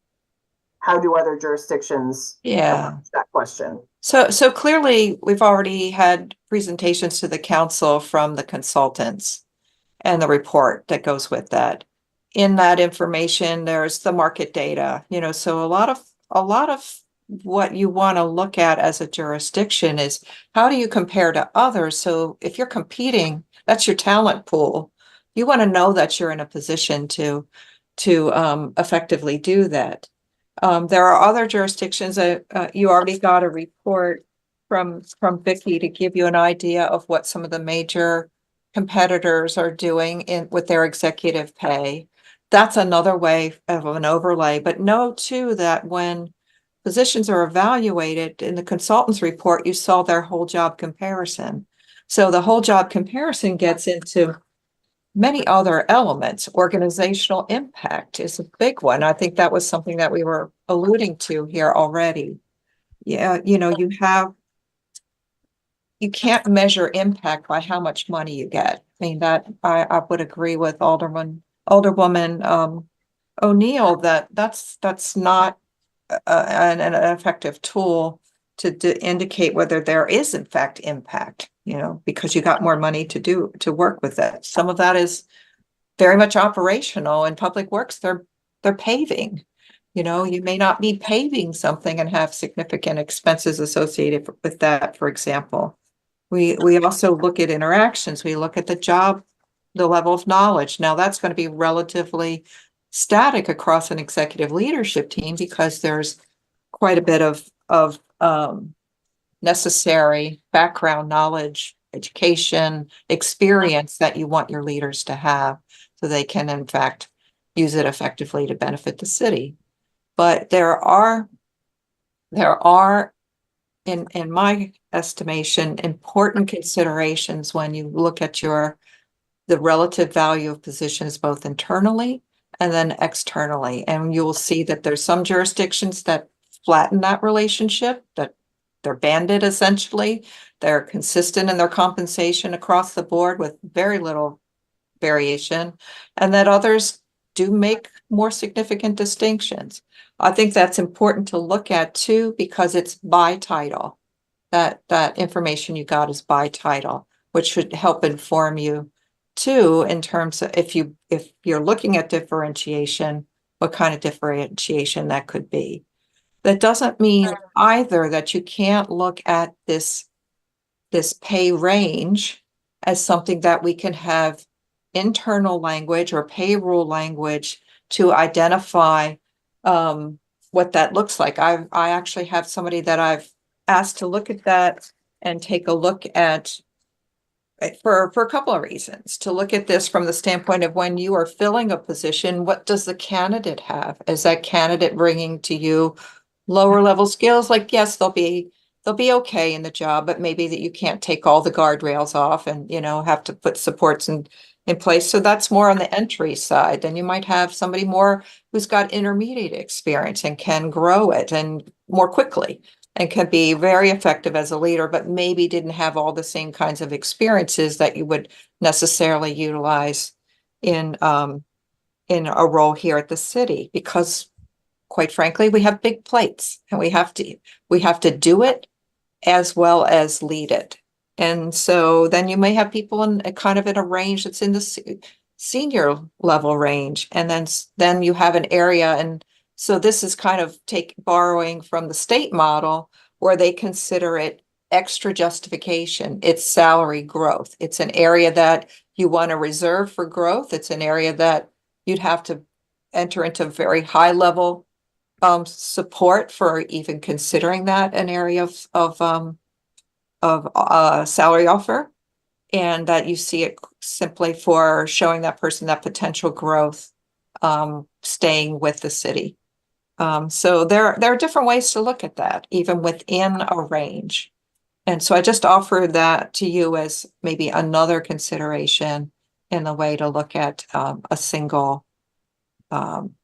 how do other jurisdictions approach that question? So clearly we've already had presentations to the council from the consultants and the report that goes with that. In that information, there's the market data, so a lot of what you want to look at as a jurisdiction is how do you compare to others? So if you're competing, that's your talent pool. You want to know that you're in a position to effectively do that. There are other jurisdictions that you already got a report from Vicky to give you an idea of what some of the major competitors are doing with their executive pay. That's another way of an overlay. But know too that when positions are evaluated in the consultant's report, you saw their whole job comparison. So the whole job comparison gets into many other elements. Organizational impact is a big one. I think that was something that we were alluding to here already. Yeah, you can't measure impact by how much money you get. I mean, that I would agree with Alderwoman O'Neill that's not an effective tool to indicate whether there is in fact impact, because you got more money to work with it. Some of that is very much operational. In public works, they're paving. You may not be paving something and have significant expenses associated with that, for example. We also look at interactions. We look at the level of knowledge. Now that's going to be relatively static across an executive leadership team because there's quite a bit of necessary background knowledge, education, experience that you want your leaders to have so they can in fact use it effectively to benefit the city. But there are in my estimation, important considerations when you look at the relative value of positions both internally and then externally. And you will see that there's some jurisdictions that flatten that relationship, that they're banded essentially. They're consistent in their compensation across the board with very little variation, and that others do make more significant distinctions. I think that's important to look at too, because it's by title. That information you got is by title, which should help inform you too, in terms of if you're looking at differentiation, what kind of differentiation that could be. That doesn't mean either that you can't look at this pay range as something that we can have internal language or pay rule language to identify what that looks like. I actually have somebody that I've asked to look at that and take a look at for a couple of reasons. To look at this from the standpoint of when you are filling a position, what does the candidate have? Is that candidate bringing to you lower level skills? Like, yes, they'll be okay in the job, but maybe that you can't take all the guardrails off and, have to put supports in place. So that's more on the entry side. Then you might have somebody more who's got intermediate experience and can grow it and more quickly and can be very effective as a leader, but maybe didn't have all the same kinds of experiences that you would necessarily utilize in a role here at the city, because quite frankly, we have big plates and we have to do it as well as lead it. And so then you may have people in a range that's in the senior level range. And then you have an area. And so this is kind of borrowing from the state model where they consider it extra justification. It's salary growth. It's an area that you want to reserve for growth. It's an area that you'd have to enter into very high level support for even considering that an area of salary offer, and that you see it simply for showing that person that potential growth, staying with the city. So there are different ways to look at that, even within a range. And so I just offer that to you as maybe another consideration in the way to look at a single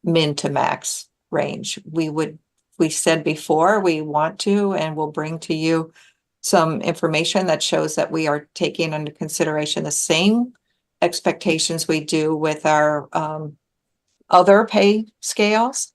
min to max range. We said before, we want to and will bring to you some information that shows that we are taking into consideration the same expectations we do with our other pay scales.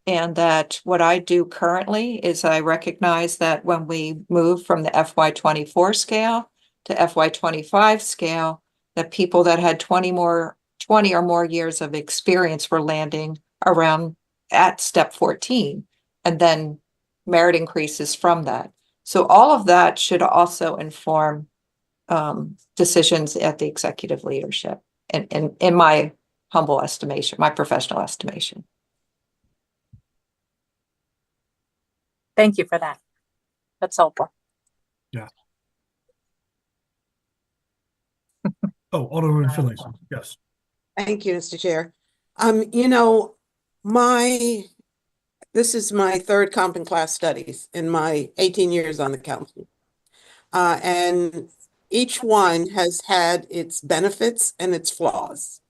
And that what I do currently is I recognize that when we move from the FY24 scale to FY25 scale, that people that had 20 or more years of experience were landing around at step 14, and then merit increases from that. So all of that should also inform decisions at the executive leadership, and in my humble estimation, my professional estimation. Thank you for that. That's helpful. Yeah. Oh, Alderwoman Finlayson, yes. Thank you, Mr. Chair. This is my third comp and class studies in my 18 years on the council. And each one has had its benefits and its flaws.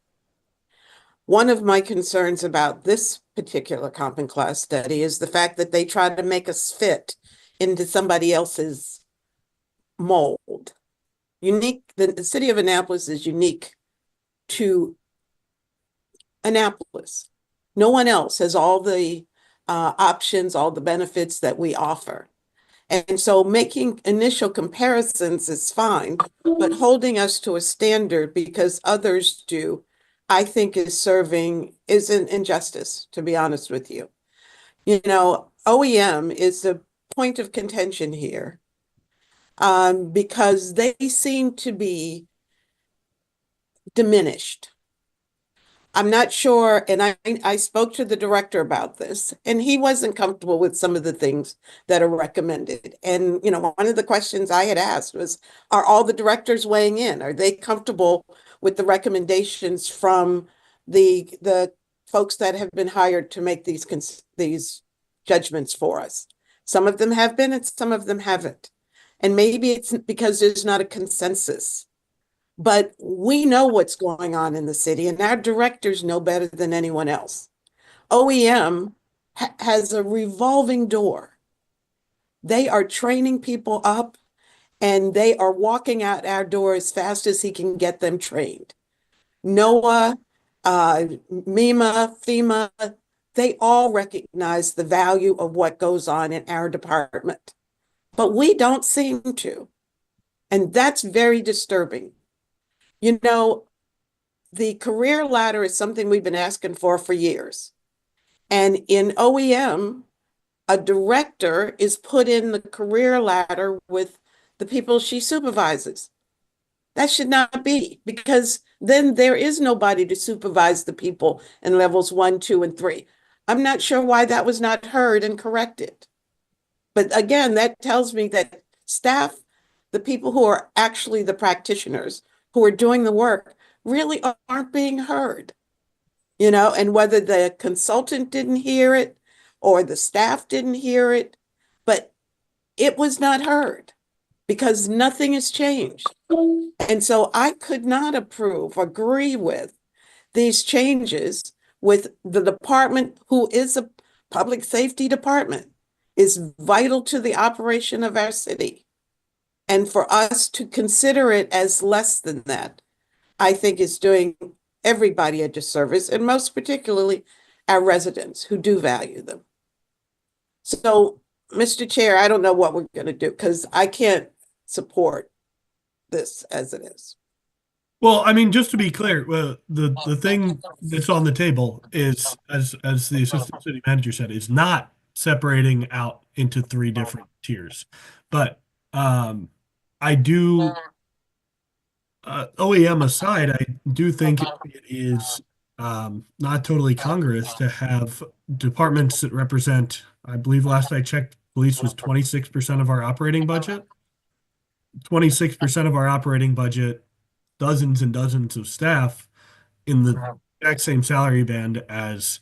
One of my concerns about this particular comp and class study is the fact that they try to make us fit into somebody else's mold. The city of Annapolis is unique to Annapolis. No one else has all the options, all the benefits that we offer. And so making initial comparisons is fine, but holding us to a standard because others do, I think is an injustice, to be honest with you. OEM is the point of contention here because they seem to be diminished. I'm not sure, and I spoke to the director about this, and he wasn't comfortable with some of the things that are recommended. And, one of the questions I had asked was, are all the directors weighing in? Are they comfortable with the recommendations from the folks that have been hired to make these judgments for us? Some of them have been and some of them haven't. And maybe it's because there's not a consensus. But we know what's going on in the city, and our directors know better than anyone else. OEM has a revolving door. They are training people up, and they are walking out our door as fast as he can get them trained. NOAA, MEMA, FEMA, they all recognize the value of what goes on in our department. But we don't seem to. And that's very disturbing. You know, the career ladder is something we've been asking for years. And in OEM, a director is put in the career ladder with the people she supervises. That should not be, because then there is nobody to supervise the people in levels 1, 2, and 3. I'm not sure why that was not heard and corrected. But again, that tells me that staff, the people who are actually the practitioners who are doing the work, really aren't being heard. You know, and whether the consultant didn't hear it or the staff didn't hear it, but it was not heard because nothing has changed. And so I could not agree with these changes with the department, who is a public safety department, is vital to the operation of our city. And for us to consider it as less than that, I think is doing everybody a disservice, and most particularly our residents who do value them. So, Mr. Chair, I don't know what we're going to do because I can't support this as it is. Well, I mean, just to be clear, the thing that's on the table is, as the assistant city manager said, is not separating out into 3 different tiers. But I do, OEM aside, I do think it is not totally congruous to have departments that represent, I believe last I checked, police was 26% of our operating budget. 26% of our operating budget, dozens and dozens of staff in the exact same salary band as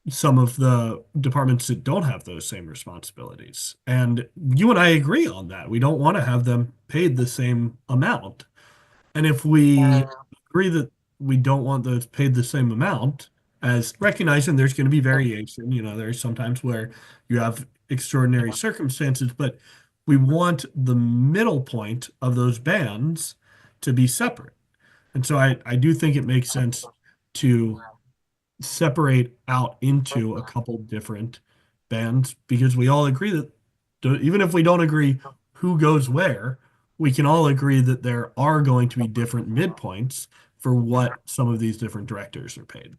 some of the departments that don't have those same responsibilities. And you and I agree on that. We don't want to have them paid the same amount. And if we agree that we don't want those paid the same amount, as recognizing there's going to be variation, you know, there's sometimes where you have extraordinary circumstances, but we want the middle point of those bands to be separate. And so I do think it makes sense to separate out into a couple different bands, because we all agree that even if we don't agree who goes where, we can all agree that there are going to be different midpoints for what some of these different directors are paid.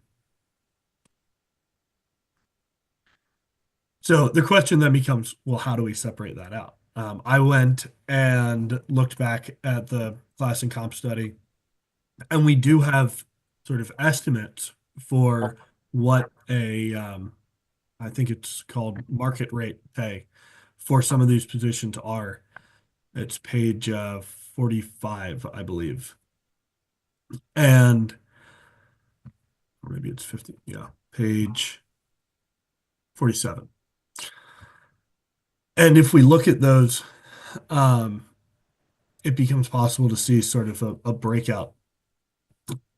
So the question then becomes, well, how do we separate that out? I went and looked back at the class and comp study, and we do have sort of estimates for what I think it's called market rate pay for some of these positions are. It's page 45, I believe. And or maybe it's 50. Yeah, page 47. And if we look at those, it becomes possible to see sort of a breakout.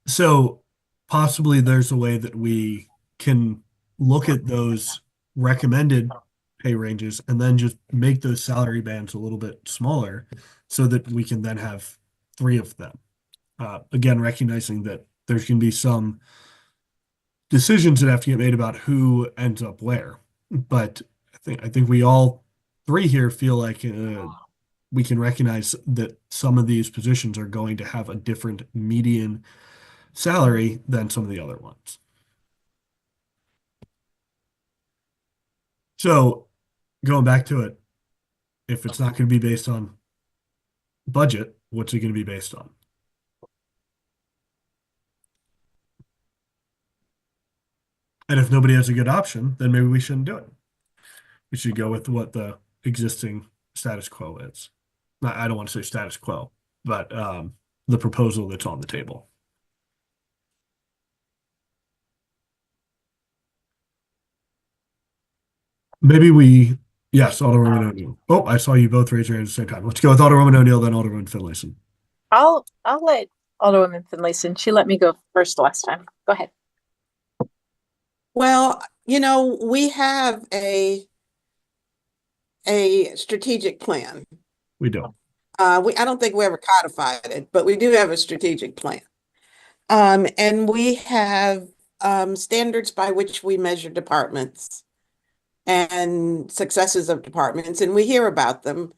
So possibly there's a way that we can look at those recommended pay ranges and then just make those salary bands a little bit smaller so that we can then have 3 of them. Again, recognizing that there's going to be some decisions that have to get made about who ends up where. But I think we all 3 here feel like we can recognize that some of these positions are going to have a different median salary than some of the other ones. So going back to it, if it's not going to be based on budget, what's it going to be based on? And if nobody has a good option, then maybe we shouldn't do it. We should go with what the existing status quo is. I don't want to say status quo, but the proposal that's on the table. Maybe we Yes, Alderwoman O'Neill. Oh, I saw you both raise your hands at the same time. Let's go with Alderwoman O'Neill, then Alderwoman Finlayson. I'll let Alderwoman Finlayson. She let me go first last time. Go ahead. Well, we have a strategic plan. We don't. I don't think we ever codified it, but we do have a strategic plan. And we have standards by which we measure departments and successes of departments, and we hear about them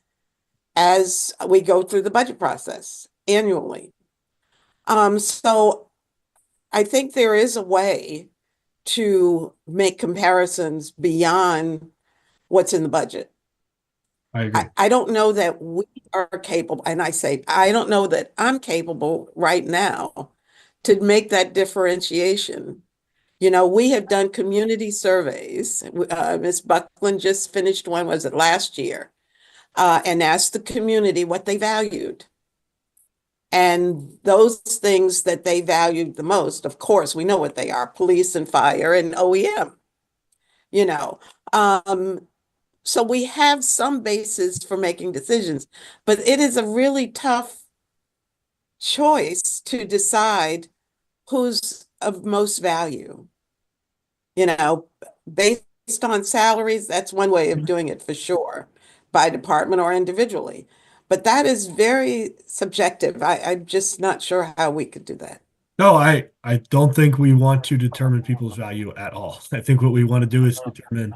as we go through the budget process annually. So I think there is a way to make comparisons beyond what's in the budget. I agree. I don't know that we are capable, and I don't know that I'm capable right now to make that differentiation. We have done community surveys. Ms. Buckland just finished one, was it last year? And asked the community what they valued. And those things that they valued the most, of course, we know what they are: police and fire and OEM. So we have some basis for making decisions, but it is a really tough choice to decide who's of most value. Based on salaries, that's one way of doing it for sure, by department or individually. But that is very subjective. I'm just not sure how we could do that. No, I don't think we want to determine people's value at all. I think what we want to do is determine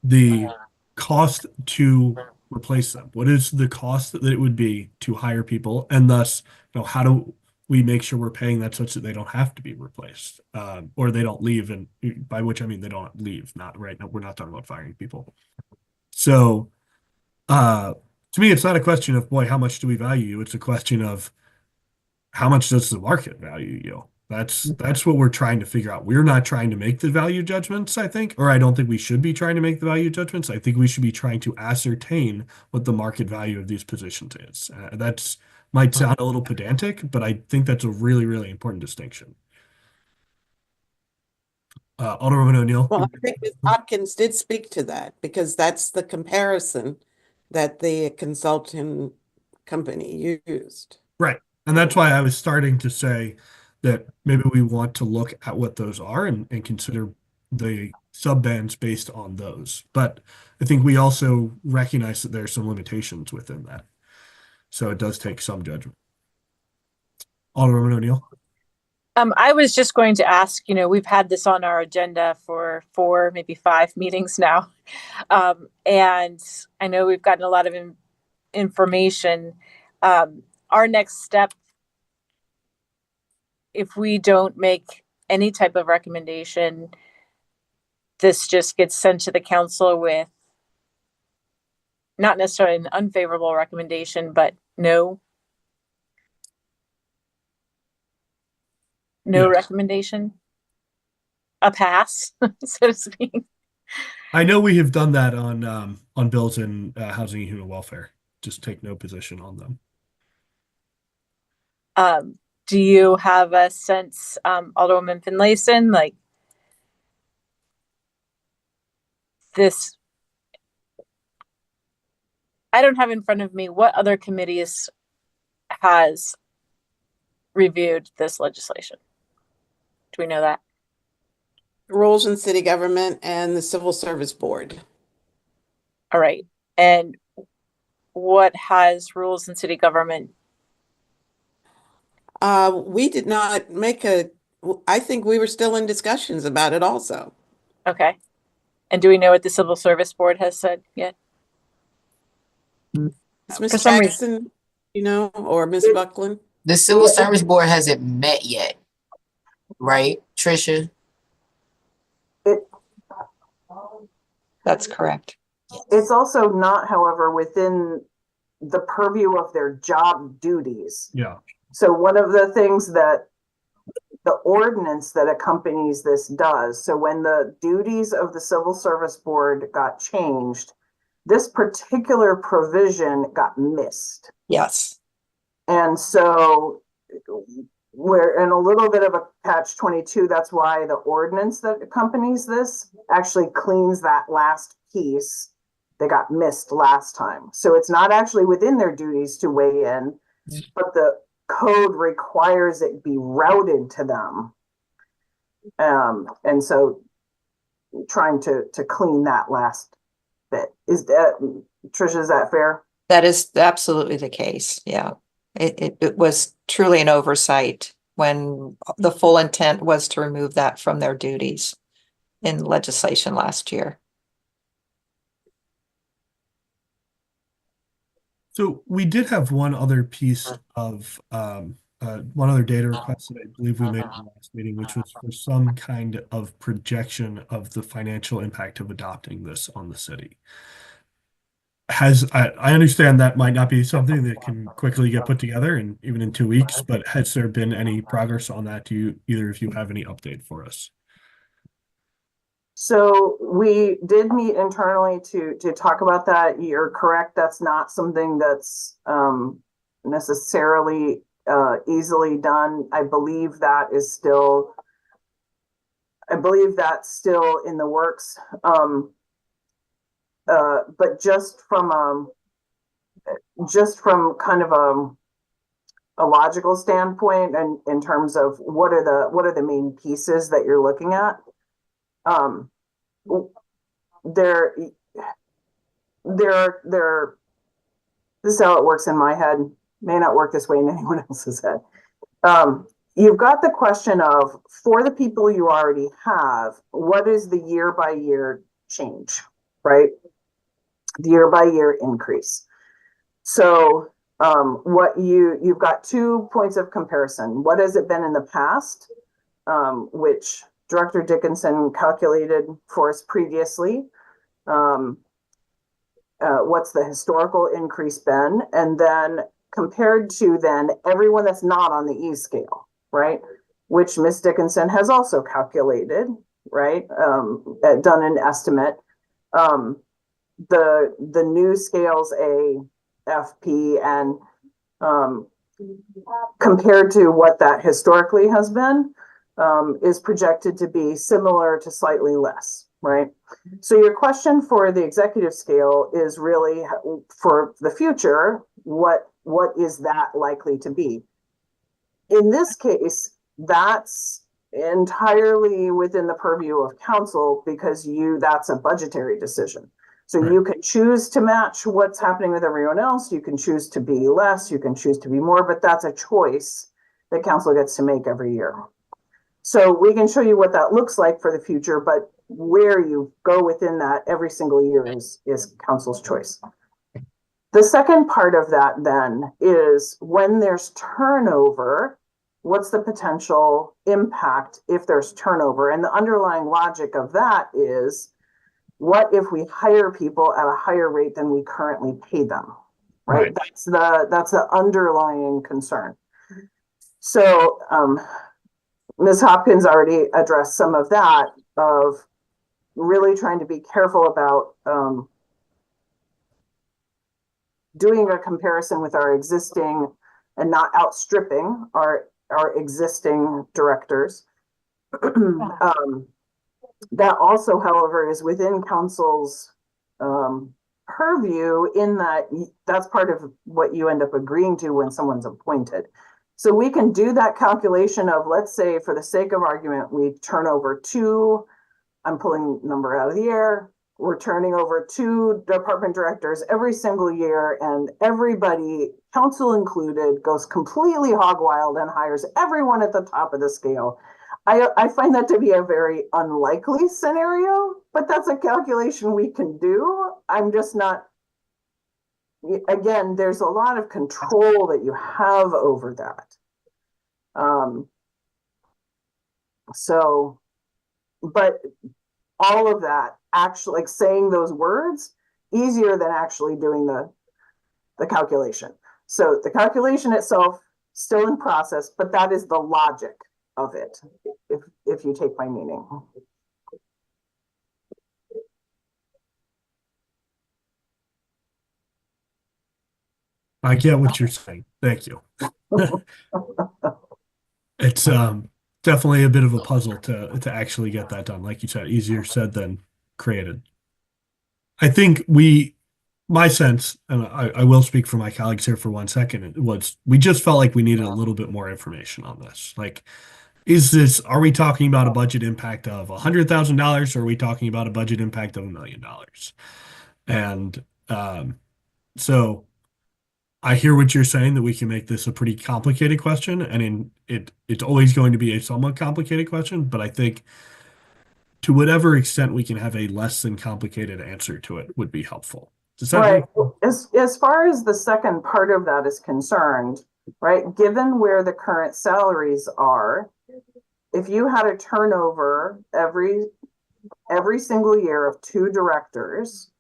the cost to replace them. What is the cost that it would be to hire people? And thus, how do we make sure we're paying that such that they don't have to be replaced, or they don't leave? And by which I mean they don't leave. Not right now. We're not talking about firing people. So, to me, it's not a question of, boy, how much do we value you? It's a question of how much does the market value you? That's what we're trying to figure out. We're not trying to make the value judgments, I think, or I don't think we should be trying to make the value judgments. I think we should be trying to ascertain what the market value of these positions is. That's might sound a little pedantic, but I think that's a really, really important distinction. Alderwoman O'Neill. Well, I think Ms. Hopkins did speak to that, because that's the comparison that the consulting company used. Right. And that's why I was starting to say that maybe we want to look at what those are and consider the sub-bands based on those. But I think we also recognize that there are some limitations within that. So it does take some judgment. Alderwoman O'Neill. I was just going to ask, we've had this on our agenda for 4, maybe 5 meetings now. And I know we've gotten a lot of information. Our next step, if we don't make any type of recommendation, this just gets sent to the council with not necessarily an unfavorable recommendation, but no Yes. recommendation, a pass, so to speak. I know we have done that on bills in housing and human welfare. Just take no position on them. Do you have a sense, Alderwoman Finlayson, like this? I don't have in front of me what other committees has reviewed this legislation. Do we know that? Rules and City Government and the Civil Service Board. All right. And what has Rules and City Government? We did not I think we were still in discussions about it also. Okay. And do we know what the Civil Service Board has said yet? Is Ms. For some Jackson, or Ms. Buckland? The Civil Service Board hasn't met yet, right, Tricia? That's correct. It's also not, however, within the purview of their job duties. Yeah. So one of the things that the ordinance that accompanies this does, so when the duties of the Civil Service Board got changed, this particular provision got missed. Yes. And so we're in a little bit of a catch-22. That's why the ordinance that accompanies this actually cleans that last piece that got missed last time. So it's not actually within their duties to weigh in, but the code requires it be routed to them. And so trying to clean that last bit. Is that, Tricia, is that fair? That is absolutely the case. Yeah. It was truly an oversight when the full intent was to remove that from their duties in legislation last year. So we did have one other piece of one other data request that I believe we made in the last meeting, which was for some kind of projection of the financial impact of adopting this on the city. I understand that might not be something that can quickly get put together and even in 2 weeks, but has there been any progress on that? Do either of you have any update for us? So we did meet internally to talk about that. You're correct. That's not something that's necessarily easily done. I believe that's still in the works. But just from kind of a logical standpoint, and in terms of what are the main pieces that you're looking at, this is how it works in my head, may not work this way in anyone else's head. You've got the question of, for the people you already have, what is the year by year change, right? The year by year increase. So you've got 2 points of comparison. What has it been in the past, which Director Dickinson calculated for us previously? What's the historical increase been? And then compared to then everyone that's not on the E scale, right? Which Ms. Dickinson has also calculated, right? Done an estimate. The new scales A, F, P, and compared to what that historically has been, is projected to be similar to slightly less, right? So your question for the executive scale is really, for the future, what is that likely to be? In this case, that's entirely within the purview of council, because that's a budgetary decision. So you can choose to match what's happening with everyone else. You can choose to be less, you can choose to be more, but that's a choice that council gets to make every year. So we can show you what that looks like for the future, but where you go within that every single year is council's choice. The second part of that then is, when there's turnover, what's the potential impact if there's turnover? And the underlying logic of that is, what if we hire people at a higher rate than we currently pay them, right? That's the underlying concern. So Ms. Hopkins already addressed some of that, of really trying to be careful about doing a comparison with our existing and not outstripping our existing directors. That also, however, is within council's purview, in that that's part of what you end up agreeing to when someone's appointed. So we can do that calculation of, let's say, for the sake of argument, we turn over 2, I'm pulling number out of the air, we're turning over 2 department directors every single year, and everybody, council included, goes completely hog wild and hires everyone at the top of the scale. I find that to be a very unlikely scenario, but that's a calculation we can do. I'm just not, again, there's a lot of control that you have over that. But all of that, actually, like saying those words, easier than actually doing the calculation. So the calculation itself, still in process, but that is the logic of it, if you take my meaning. I get what you're saying. Thank you. It's definitely a bit of a puzzle to actually get that done. Like you said, easier said than created. I think my sense, and I will speak for my colleagues here for 1 second, was we just felt like we needed a little bit more information on this. Like, are we talking about a budget impact of $100,000 or are we talking about a budget impact of $1 million? And so I hear what you're saying, that we can make this a pretty complicated question, and it's always going to be a somewhat complicated question, but I think to whatever extent we can have a less than complicated answer to it would be helpful. Does that Right. make- As far as the second part of that is concerned, right, given where the current salaries are, if you had a turnover every single year of 2 directors,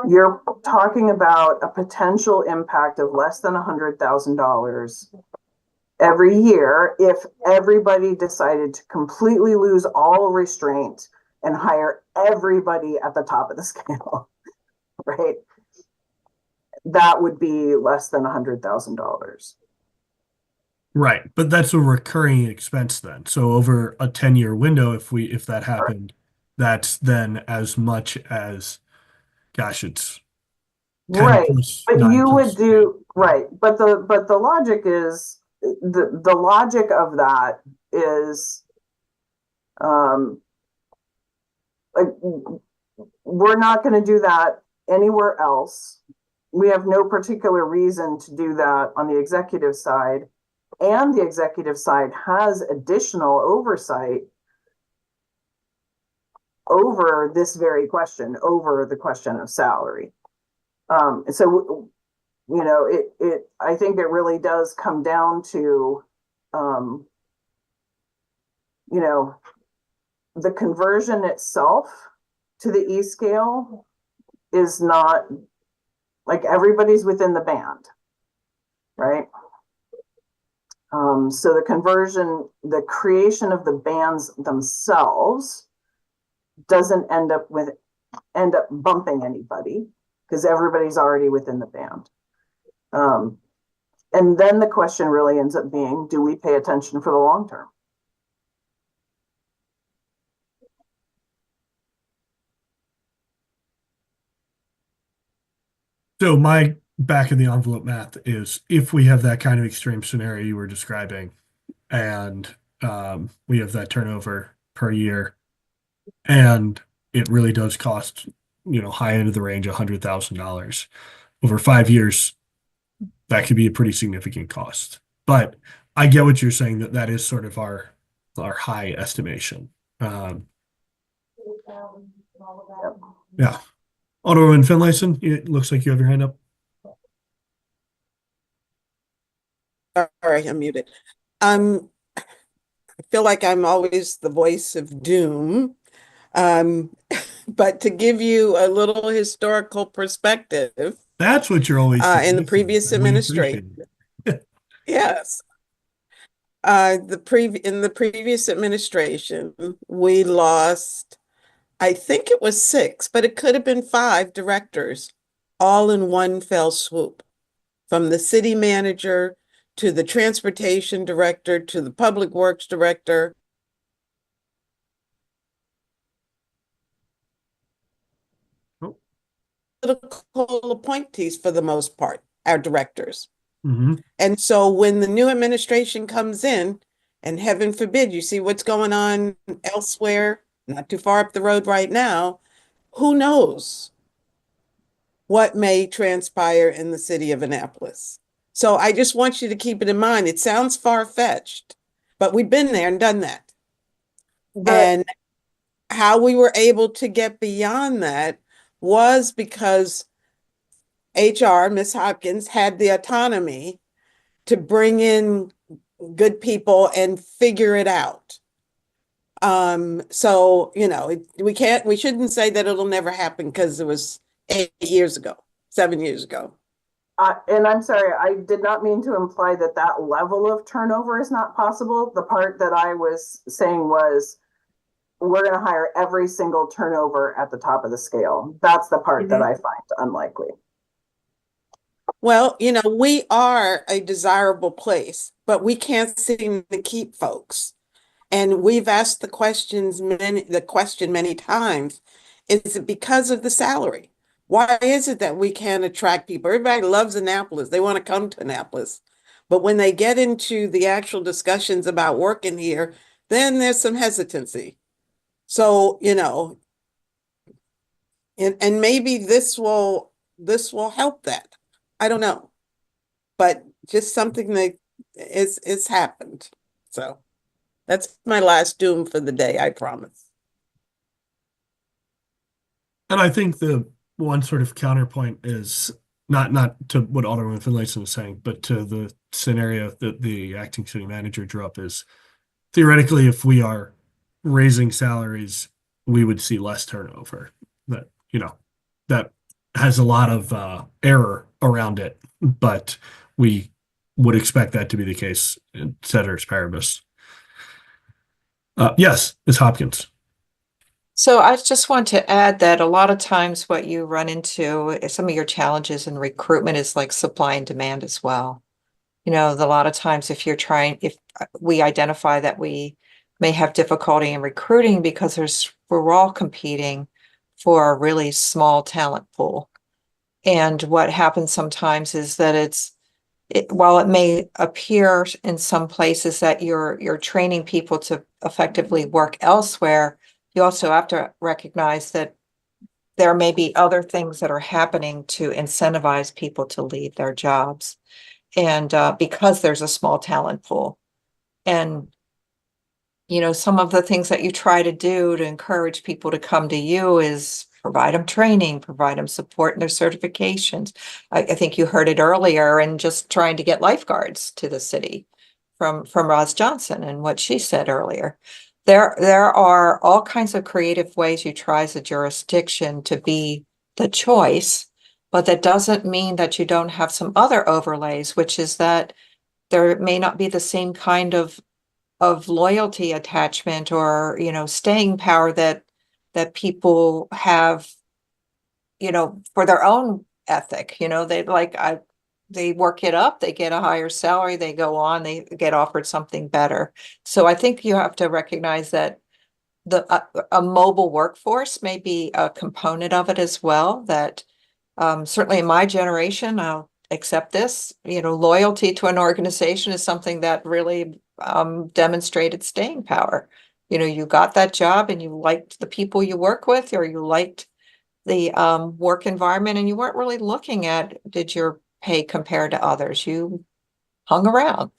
you're talking about a potential impact of less than $100,000 every year if everybody decided to completely lose all restraint and hire everybody at the top of the scale, right? That would be less than $100,000. Right, but that's a recurring expense then. So over a 10-year window, if that happened, that's then as much as, gosh, it's 10 Right, plus but 9 you plus would do, right, but the logic is, the logic of that is, like, we're not gonna do that anywhere else. We have no particular reason to do that on the executive side. And the executive side has additional oversight over this very question, over the question of salary. So, you know, I think it really does come down to, you know, the conversion itself to the E-scale is not, like, everybody's within the band, right? So the conversion, the creation of the bands themselves doesn't end up bumping anybody, because everybody's already within the band. And then the question really ends up being, do we pay attention for the long term? So my back of the envelope math is, if we have that kind of extreme scenario you were describing, and we have that turnover per year, and it really does cost, high end of the range, $100,000 over 5 years, that could be a pretty significant cost. But I get what you're saying, that is sort of our high estimation. Yeah. Alderman Finlayson, it looks like you have your hand up. All right, I'm muted. I feel like I'm always the voice of doom. But to give you a little historical perspective, That's what you're always in the doing, previous and we appreciate administration, it. yes. In the previous administration, we lost, I think it was 6, but it could have been 5 directors, all in one fell swoop, from the city manager to the transportation director to the public works director. Political appointees for the most part, our directors. Mhm. And so when the new administration comes in, and heaven forbid, you see what's going on elsewhere, not too far up the road right now, who knows what may transpire in the city of Annapolis. So I just want you to keep it in mind. It sounds far-fetched, but we've been there and done that. And how we were able to get beyond that was because HR, Ms. Hopkins, had the autonomy to bring in good people and figure it out. So, we shouldn't say that it'll never happen, because it was 8 years ago, 7 years ago. And I'm sorry, I did not mean to imply that level of turnover is not possible. The part that I was saying was, we're going to hire every single turnover at the top of the scale. That's the part that I find unlikely. Well, we are a desirable place, but we can't seem to keep folks. And we've asked the question many times, is it because of the salary? Why is it that we can't attract people? Everybody loves Annapolis. They want to come to Annapolis. But when they get into the actual discussions about working here, then there's some hesitancy. So, and maybe this will help that. I don't know. But just something that is happened. So that's my last doom for the day, I promise. And I think the one sort of counterpoint is not to what Alderman Finlayson was saying, but to the scenario that the acting city manager drew up is theoretically, if we are raising salaries, we would see less turnover. That, that has a lot of error around it, but we would expect that to be the case in ceteris paribus. Yes, Ms. Hopkins. So I just want to add that a lot of times what you run into, some of your challenges in recruitment is like supply and demand as well. A lot of times if we identify that we may have difficulty in recruiting because we're all competing for a really small talent pool. And what happens sometimes is that while it may appear in some places that you're training people to effectively work elsewhere, you also have to recognize that there may be other things that are happening to incentivize people to leave their jobs. And because there's a small talent pool. And, some of the things that you try to do to encourage people to come to you is provide them training, provide them support in their certifications. I think you heard it earlier, and just trying to get lifeguards to the city from Roz Johnson and what she said earlier. There are all kinds of creative ways you try as a jurisdiction to be the choice, but that doesn't mean that you don't have some other overlays, which is that there may not be the same kind of loyalty attachment or, staying power that people have, for their own ethic. They work it up, they get a higher salary, they go on, they get offered something better. So I think you have to recognize that a mobile workforce may be a component of it as well, that certainly in my generation, I'll accept this, loyalty to an organization is something that really demonstrated staying power. You got that job and you liked the people you work with, or you liked the work environment, and you weren't really looking at, did your pay compare to others? You hung around.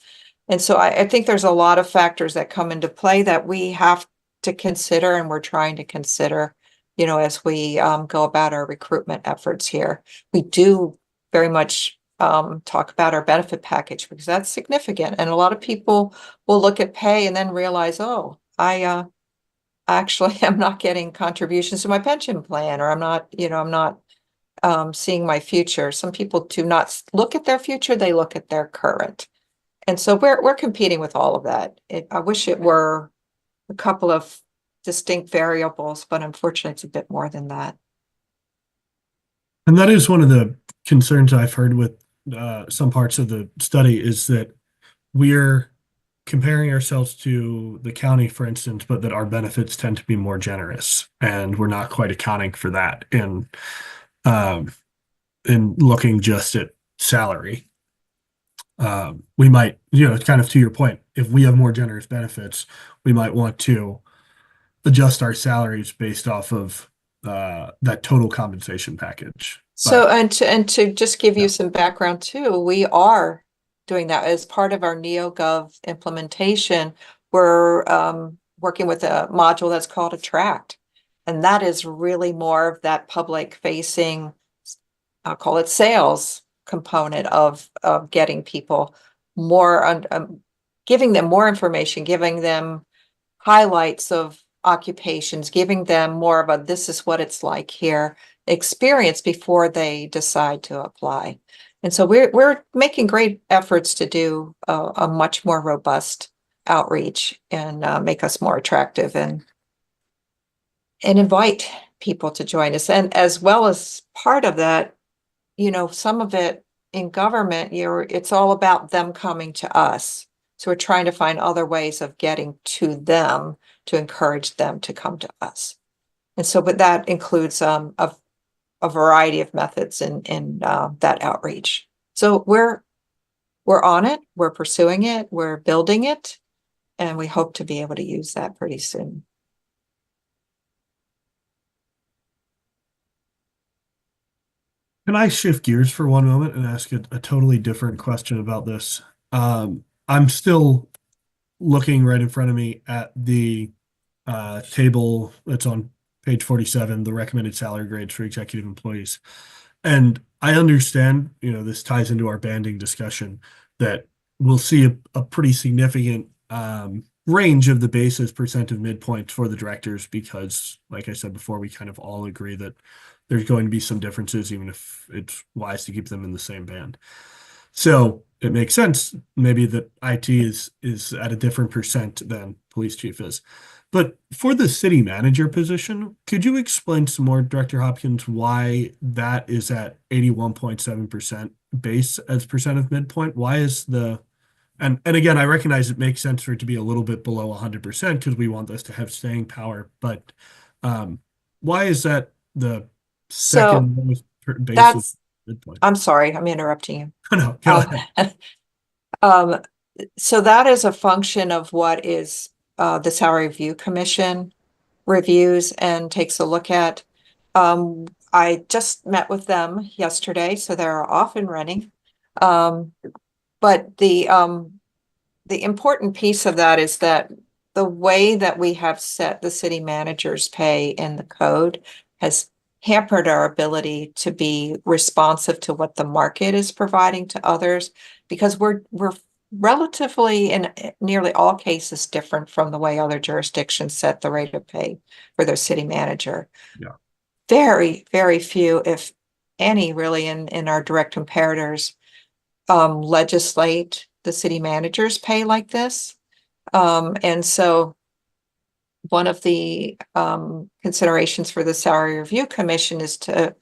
And so I think there's a lot of factors that come into play that we have to consider, and we're trying to consider, as we go about our recruitment efforts here. We do very much talk about our benefit package because that's significant. And a lot of people will look at pay and then realize, oh, I actually am not getting contributions to my pension plan, or I'm not seeing my future. Some people do not look at their future, they look at their current. And so we're competing with all of that. I wish it were a couple of distinct variables, but unfortunately it's a bit more than that. And that is one of the concerns I've heard with some parts of the study, is that we're comparing ourselves to the county, for instance, but that our benefits tend to be more generous, and we're not quite accounting for that in looking just at salary. We might, kind of to your point, if we have more generous benefits, we might want to adjust our salaries based off of that total compensation package. So, and to just give you some background too, we are doing that as part of our NeoGov implementation. We're working with a module that's called Attract, and that is really more of that public facing, I'll call it sales component of getting people more, giving them more information, giving them highlights of occupations, giving them more of a, this is what it's like here experience before they decide to apply. And so we're making great efforts to do a much more robust outreach and make us more attractive and invite people to join us. And as well as part of that, some of it in government, it's all about them coming to us. So we're trying to find other ways of getting to them to encourage them to come to us. And so, but that includes a variety of methods in that outreach. So we're on it, we're pursuing it, we're building it, and we hope to be able to use that pretty soon. Can I shift gears for one moment and ask a totally different question about this? I'm still looking right in front of me at the table that's on page 47, the recommended salary grades for executive employees. And I understand, this ties into our banding discussion, that we'll see a pretty significant range of the basis percent of midpoints for the directors, because, like I said before, we kind of all agree that there's going to be some differences, even if it's wise to keep them in the same band. So it makes sense maybe that IT is at a different percent than police chief is. But for the city manager position, could you explain some more, Director Hopkins, why that is at 81.7% base as percent of midpoint? Why is and again, I recognize it makes sense for it to be a little bit below 100% because we want this to have staying power, but why is that the second lowest basis midpoint? I'm sorry, I'm interrupting you. No, go ahead. So that is a function of what is the Salary Review Commission reviews and takes a look at. I just met with them yesterday, so they're off and running. But the important piece of that is that the way that we have set the city manager's pay in the code has hampered our ability to be responsive to what the market is providing to others, because we're relatively, in nearly all cases, different from the way other jurisdictions set the rate of pay for their city manager. Yeah. Very, very few, if any, really, in our direct comparators legislate the city manager's pay like this. And so one of the considerations for the Salary Review Commission is to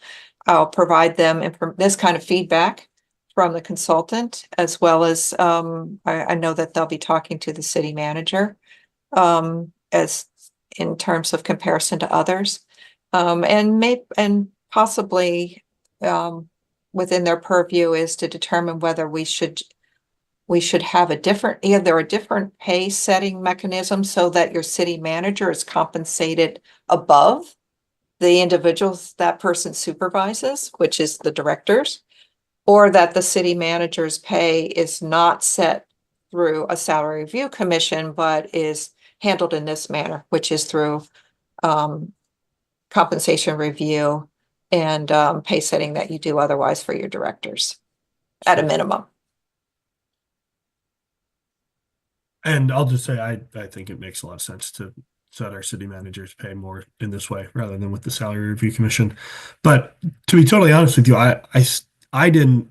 provide them this kind of feedback from the consultant, as well as I know that they'll be talking to the city manager as in terms of comparison to others, and possibly within their purview is to determine whether we should have either a different pay setting mechanism so that your city manager is compensated above the individuals that person supervises, which is the directors, or that the city manager's pay is not set through a Salary Review Commission, but is handled in this manner, which is through compensation review and pay setting that you do otherwise for your directors at a minimum. And I'll just say, I think it makes a lot of sense to set our city managers pay more in this way rather than with the Salary Review Commission. But to be totally honest with you, I didn't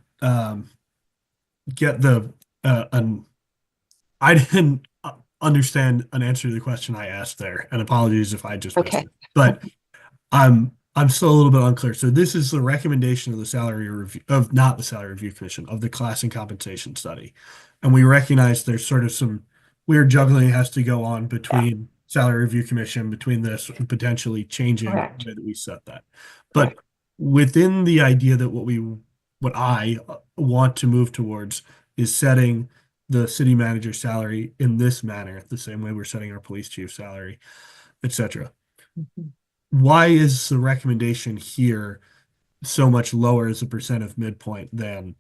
get I didn't understand an answer to the question I asked there, and apologies if I just missed it. But I'm still a little bit unclear. So this is the recommendation of the Salary Review not the Salary Review Commission, of the Class and Compensation Study, and we recognize there's sort of some weird juggling has to go on between Salary Review Commission, between this, and potentially changing the way that we set that. But within the idea that what I want to move towards is setting the city manager salary in this manner, the same way we're setting our police chief salary, etc. Why is the recommendation here so much lower as a percent of midpoint than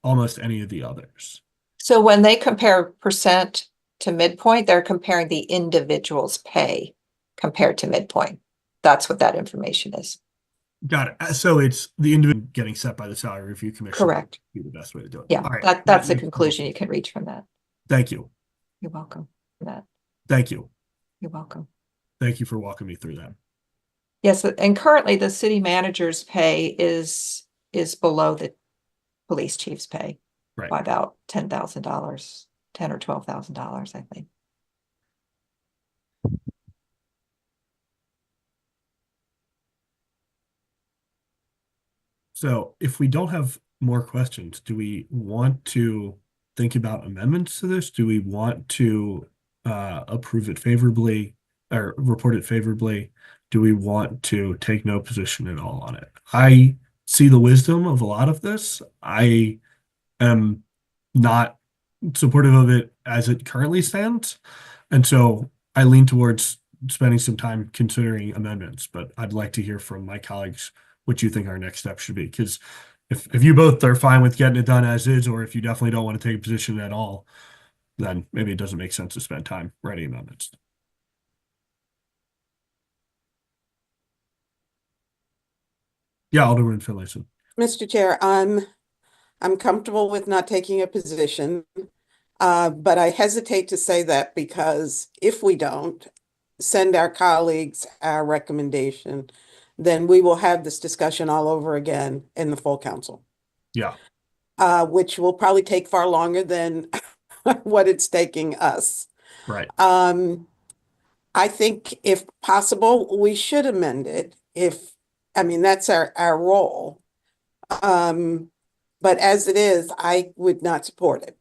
almost any of the others? So when they compare percent to midpoint, they're comparing the individual's pay compared to midpoint. That's what that information is. Got it. So it's the individual getting set by the Salary Review Commission. Correct. Be the best way to do it. Yeah, All right. that's the conclusion you can reach from that. Thank you. You're welcome for that. Thank you. You're welcome. Thank you for walking me through that. Yes, and currently the city manager's pay is below the police chief's pay by about $10,000, $10,000 or $12,000, I think. So if we don't have more questions, do we want to think about amendments to this? Do we want to approve it favorably or report it favorably? do we want to take no position at all on it? I see the wisdom of a lot of this. I am not supportive of it as it currently stands. And so I lean towards spending some time considering amendments, but I'd like to hear from my colleagues what you think our next step should be. Because if you both are fine with getting it done as is, or if you definitely don't want to take a position at all, then maybe it doesn't make sense to spend time writing amendments. Yeah, Alderman Finlayson. Mr. Chair, I'm comfortable with not taking a position, but I hesitate to say that because if we don't send our colleagues our recommendation, then we will have this discussion all over again in the full council. Yeah. Which will probably take far longer than what it's taking us. Right. I think if possible, we should amend it that's our role. But as it is, I would not support it.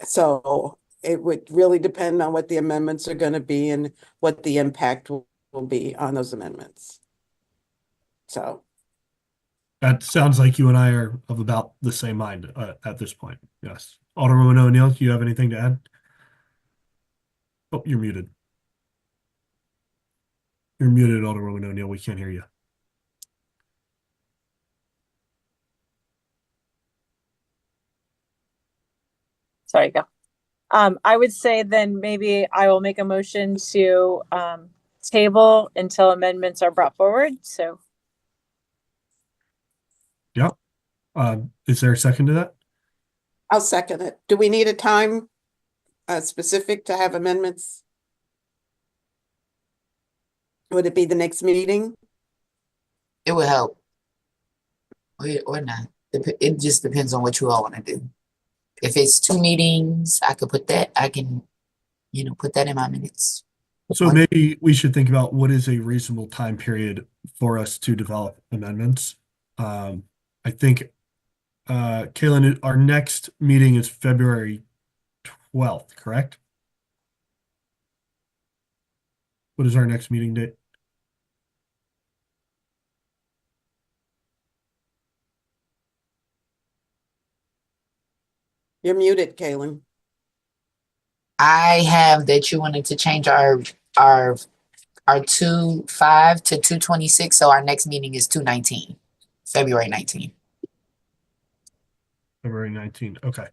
So it would really depend on what the amendments are going to be and what the impact will be on those amendments. So. That sounds like you and I are of about the same mind at this point. Yes. Alderman O'Neill, do you have anything to add? Oh, you're muted. You're muted, Alderman O'Neill. We can't hear you. Sorry, go. I would say then maybe I will make a motion to table until amendments are brought forward. So. Yeah. Is there a second to that? I'll second it. Do we need a time specific to have amendments? Would it be the next meeting? It would help. Or not. It just depends on what you all want to do. If it's 2 meetings, I could put that, I can, put that in my minutes. So maybe we should think about what is a reasonable time period for us to develop amendments. I think, Kaylin, our next meeting is February 12th, correct? What is our next meeting date? You're muted, Kaylin. I have that you wanted to change our 2/5 to 2/26, so our next meeting is 2/19, February 19th. February 19th. Okay.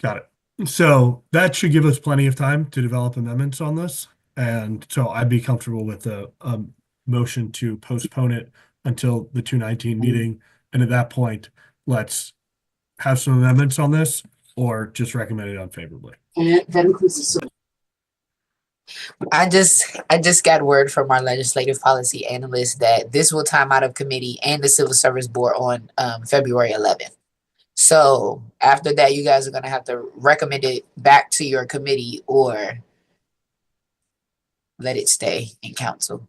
Got it. So that should give us plenty of time to develop amendments on this. And so I'd be comfortable with a motion to postpone it until the 2/19 meeting. And at that point, let's have some amendments on this or just recommend it unfavorably. And that includes the. I just got word from our legislative policy analyst that this will time out of committee and the Civil Service Board on February 11th. So after that, you guys are going to have to recommend it back to your committee or let it stay in council.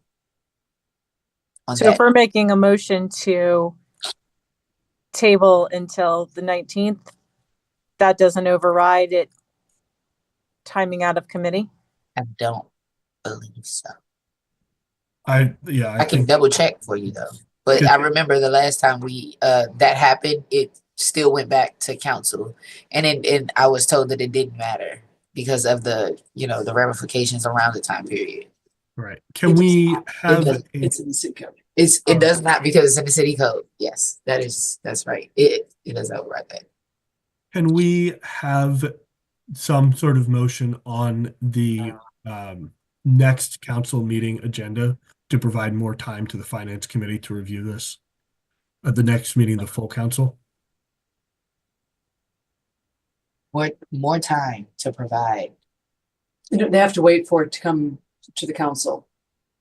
So if we're making a motion to table until the 19th, that doesn't override it timing out of committee? I don't believe so. I can double check for you though. But I remember the last time that happened, it still went back to council. And I was told that it didn't matter because of the ramifications around the time period. Right. Can we have it's in the city code. It does not, because it's in the city code. Yes, that's right. It does override that. Can we have some sort of motion on the next council meeting agenda to provide more time to the finance committee to review this at the next meeting, the full council? More time to provide. They have to wait for it to come to the council,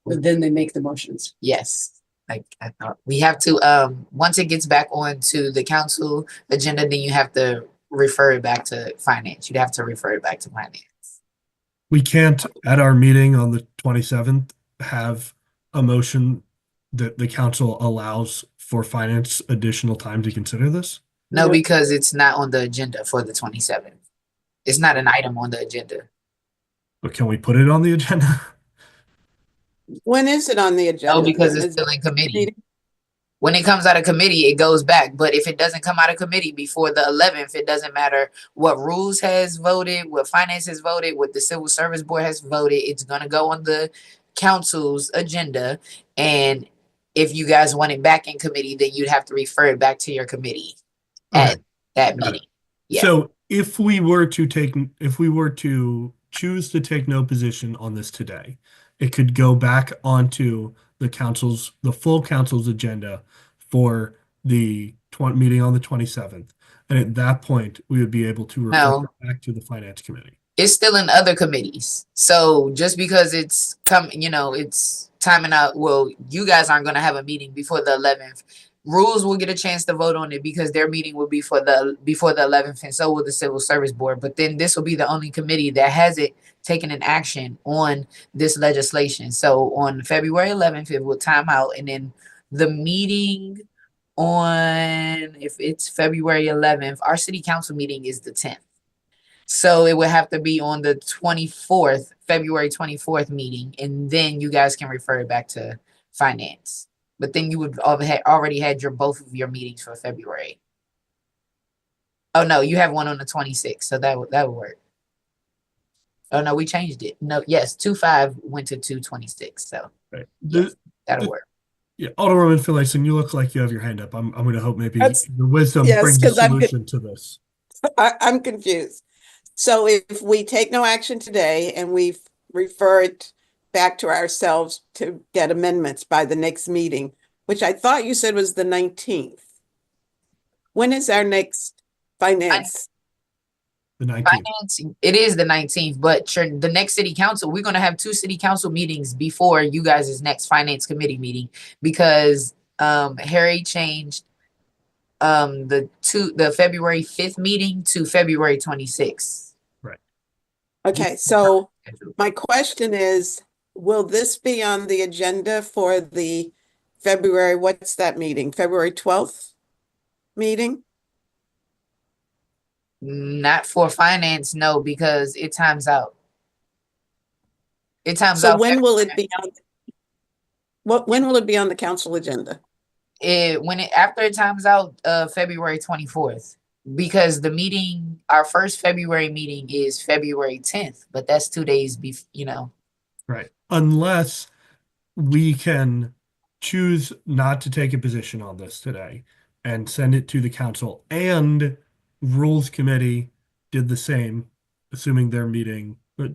but then they make the motions. Yes. I thought we have to, once it gets back onto the council agenda, then you have to refer it back to finance. You'd have to refer it back to finance. We can't, at our meeting on the 27th, have a motion that the council allows for finance additional time to consider this? No, because it's not on the agenda for the 27th. It's not an item on the agenda. But can we put it on the agenda? When is it on the agenda? No, because Is it's still in committee. meeting? When it comes out of committee, it goes back. But if it doesn't come out of committee before the 11th, it doesn't matter what rules has voted, what finance has voted, what the civil service board has voted. It's going to go on the council's agenda. And if you guys want it back in committee, then you'd have to refer it back to your committee at that Got it. meeting. Yeah. So if we were to choose to take no position on this today, it could go back onto the full council's agenda for the meeting on the 27th. And at that point, we would be able to refer No. it back to the finance committee. It's still in other committees. So just because it's it's timing out, well, you guys aren't going to have a meeting before the 11th. Rules will get a chance to vote on it because their meeting will be before the 11th, and so will the civil service board. But then this will be the only committee that hasn't taken an action on this legislation. So on February 11th, it will time out, and then the meeting on, if it's February 11th, our city council meeting is the 10th. So it would have to be on the 24th, February 24th meeting, and then you guys can refer it back to finance. But then you would already had both of your meetings for February. Oh no, you have one on the 26th, so that would work. Oh no, we changed it. No, yes, 2/5 went to 2/26, so Right. yes, that'll work. Yeah, Alderwoman Finlayson, you look like you have your hand up. I'm going to hope maybe That's- your wisdom yes, brings a 'cause I'm solution to this. I'm confused. So if we take no action today and we refer it back to ourselves to get amendments by the next meeting, which I thought you said was the 19th. When is our next finance? The 19th. Finance, it is the 19th, but the next city council, we're going to have 2 city council meetings before you guys' next finance committee meeting, because Harry changed the February 5th meeting to February 26th. Right. Okay, so my question is, will this be on the agenda for the February, what's that meeting? February 12th meeting? Not for finance, no, because it times out. It times So out. when will it be on? When will it be on the council agenda? After it times out, February 24th, because the meeting, our first February meeting is February 10th, but that's 2 days before, Right. Unless we can choose not to take a position on this today and send it to the council, and Rules Committee did the same, assuming their meeting, but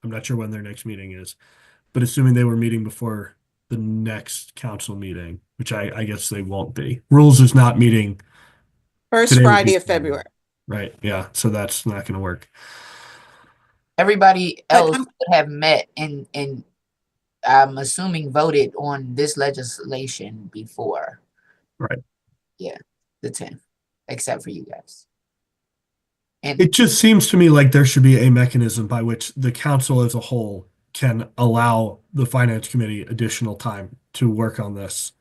I'm not sure when their next meeting is, but assuming they were meeting before the next council meeting, which I guess they won't be. Rules is not meeting. First Today would Friday be of February. Right. Yeah. So that's not going to work. everybody But else would have met and I'm assuming voted on this legislation before. Right. Yeah, the 10th, except for you guys. And It just seems to me like there should be a mechanism by which the council as a whole can allow the finance committee additional time to work on this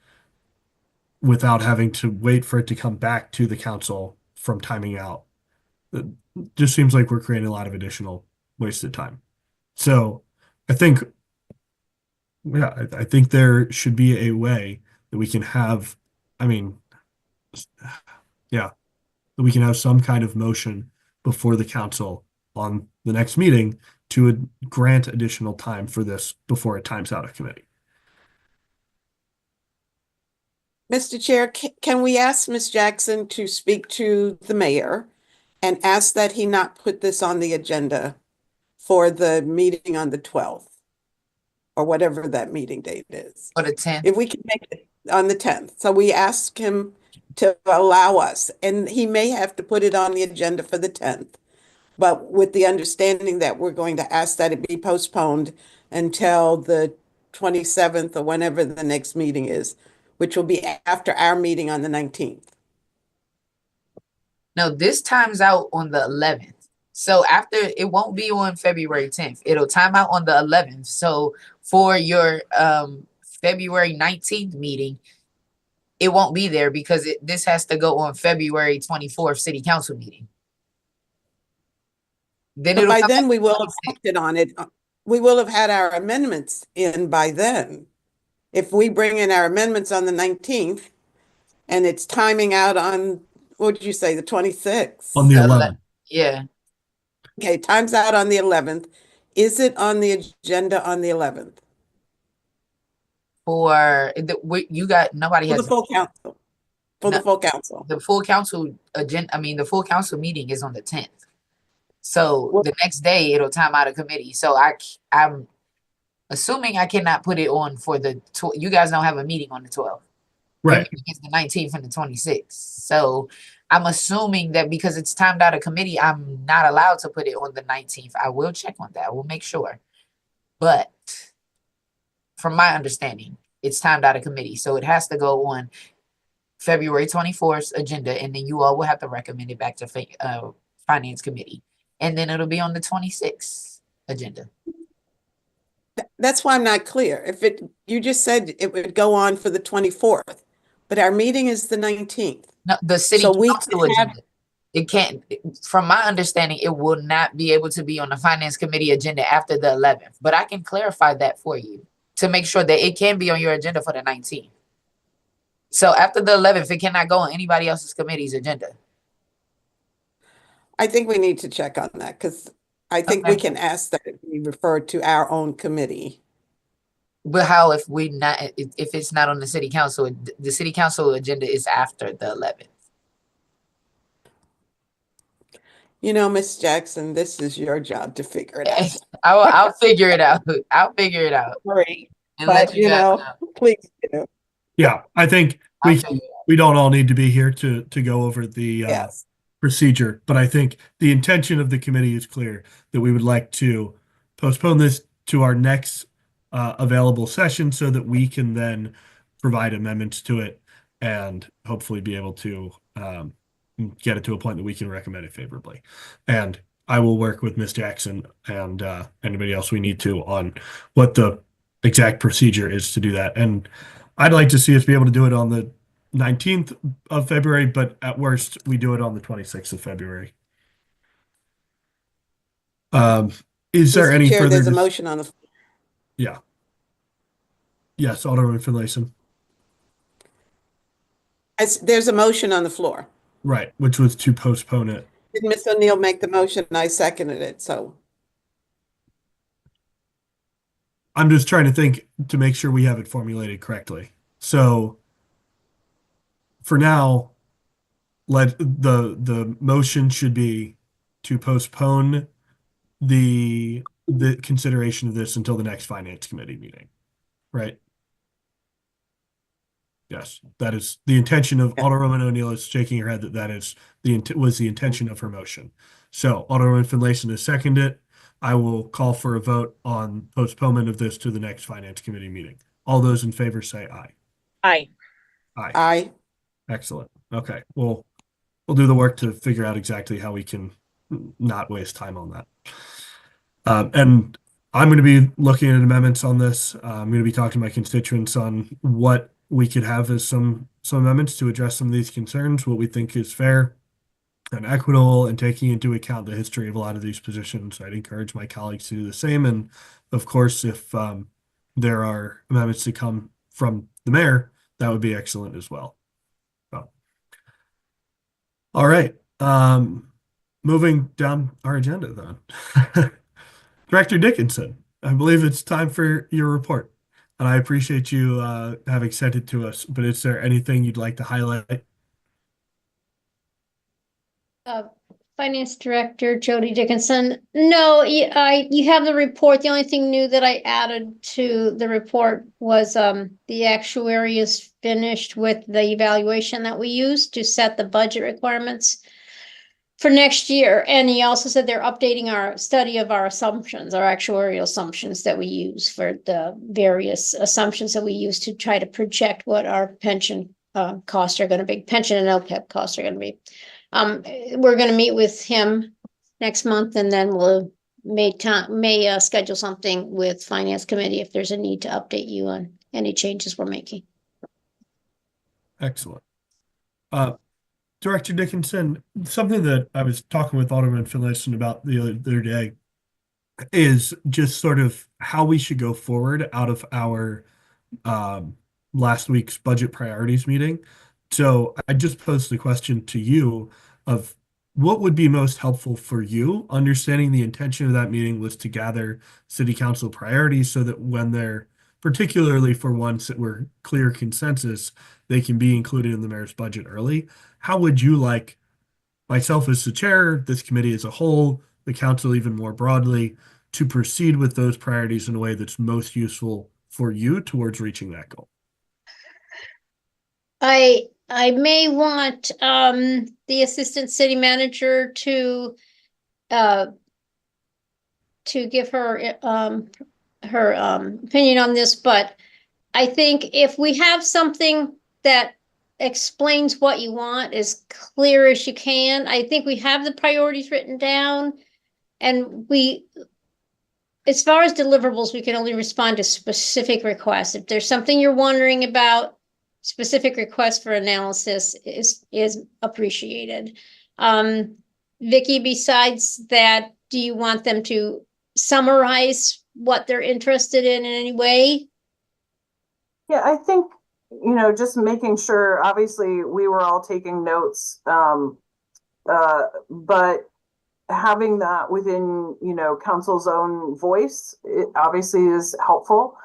without having to wait for it to come back to the council from timing out. It just seems like we're creating a lot of additional wasted time. So I think, yeah, I think there should be a way that we can have, yeah, that we can have some kind of motion before the council on the next meeting to grant additional time for this before it times out of committee. Mr. Chair, can we ask Ms. Jackson to speak to the mayor and ask that he not put this on the agenda for the meeting on the 12th? Or whatever that meeting date is. for the 10th, If we can make it on the 10th. So we ask him to allow us, and he may have to put it on the agenda for the 10th. But with the understanding that we're going to ask that it be postponed until the 27th or whenever the next meeting is, which will be after our meeting on the 19th. no, this times out on the 11th. So after, it won't be on February 10th. It'll time out on the 11th. So for your February 19th meeting, it won't be there because this has to go on February 24th city council meeting. Then But it'll by come then back we to will 26th. have acted on it. we will have had our amendments in by then. If we bring in our amendments on the 19th and it's timing out on, what did you say, the 26th? On the The ele- 11th. Yeah, Okay, time's out on the 11th. Is it on the agenda on the 11th? you got, nobody For the has, full council. For the No. full council. the full council agenda, the full council meeting is on the 10th. So Well- the next day it'll time out of committee. So I'm assuming I cannot put it on for you guys don't have a meeting on the 12th. Right. It's the 19th and the 26th. So I'm assuming that because it's timed out of committee, I'm not allowed to put it on the 19th. I will check on that. We'll make sure. But from my understanding, it's timed out of committee. So it has to go on February 24th agenda, and then you all will have to recommend it back to finance committee. And then it'll be on the 26th agenda. That's why I'm not clear. You just said it would go on for the 24th, but our meeting is the 19th. No, the city So we council can have- agenda. It can't, from my understanding, it will not be able to be on the finance committee agenda after the 11th. But I can clarify that for you to make sure that it can be on your agenda for the 19th. So after the 11th, it cannot go on anybody else's committee's agenda. I think we need to check on that because I think we Okay. can ask that it be referred to our own committee. But how if it's not on the city council, the city council agenda is after the 11th. You know, Miss Jackson, this is your job to figure it out. I'll figure it out. I'll figure it out. Sorry, And let but you you guys know, know. please, Yeah, I think I'll we figure it out. we don't all need to be here to go over the yes. procedure, but I think the intention of the committee is clear that we would like to postpone this to our next available session so that we can then provide amendments to it and hopefully be able to get it to a point that we can recommend it favorably. And I will work with Ms. Jackson and anybody else we need to on what the exact procedure is to do that. And I'd like to see us be able to do it on the 19th of February, but at worst, we do it on the 26th of February. Is there Mr. any Chair, further? there's a motion on the, Yeah. Yes, Alderman Finlayson. there's a motion on the floor. Right, which was to postpone it. Did Ms. O'Neill make the motion? I seconded it, so. I'm just trying to think to make sure we have it formulated correctly. So for now, the motion should be to postpone the consideration of this until the next finance committee meeting, right? Yes, that is the intention of Alderwoman O'Neill is shaking her head that is was the intention of her motion. So Alderwoman Finlayson has seconded it. I will call for a vote on postponement of this to the next finance committee meeting. All those in favor say aye. Aye. Aye. Aye. Excellent. Okay. We'll do the work to figure out exactly how we can not waste time on that. And I'm going to be looking at amendments on this. I'm going to be talking to my constituents on what we could have as some amendments to address some of these concerns, what we think is fair and equitable, and taking into account the history of a lot of these positions. I'd encourage my colleagues to do the same. And of course, if there are amendments to come from the mayor, that would be excellent as well. So, all right. Moving down our agenda then. Director Dickinson, I believe it's time for your report. And I appreciate you having sent it to us, but is there anything you'd like to highlight? Finance Director Jody Dickinson. No, you have the report. The only thing new that I added to the report was the actuary is finished with the evaluation that we used to set the budget requirements for next year. And he also said they're updating our study of our assumptions, our actuarial assumptions that we use for the various assumptions that we use to try to project what our pension costs are going to be, pension and LPEP costs are going to be. We're going to meet with him next month, and then we'll may schedule something with Finance Committee if there's a need to update you on any changes we're making. Excellent. Director Dickinson, something that I was talking with Alderman Finlayson about the other day is just sort of how we should go forward out of our last week's budget priorities meeting. So I just posed the question to you of what would be most helpful for you, understanding the intention of that meeting was to gather city council priorities so that when they're, particularly for ones that were clear consensus, they can be included in the mayor's budget early. How would you like myself as the chair, this committee as a whole, the council even more broadly, to proceed with those priorities in a way that's most useful for you towards reaching that goal? I may want the assistant city manager to give her opinion on this, but I think if we have something that explains what you want as clear as you can, I think we have the priorities written down, and as far as deliverables, we can only respond to specific requests. If there's something you're wondering about, specific request for analysis is appreciated. Vicky, besides that, do you want them to summarize what they're interested in any way? Yeah, I think, just making sure, obviously, we were all taking notes, but having that within, council's own voice, it obviously is helpful.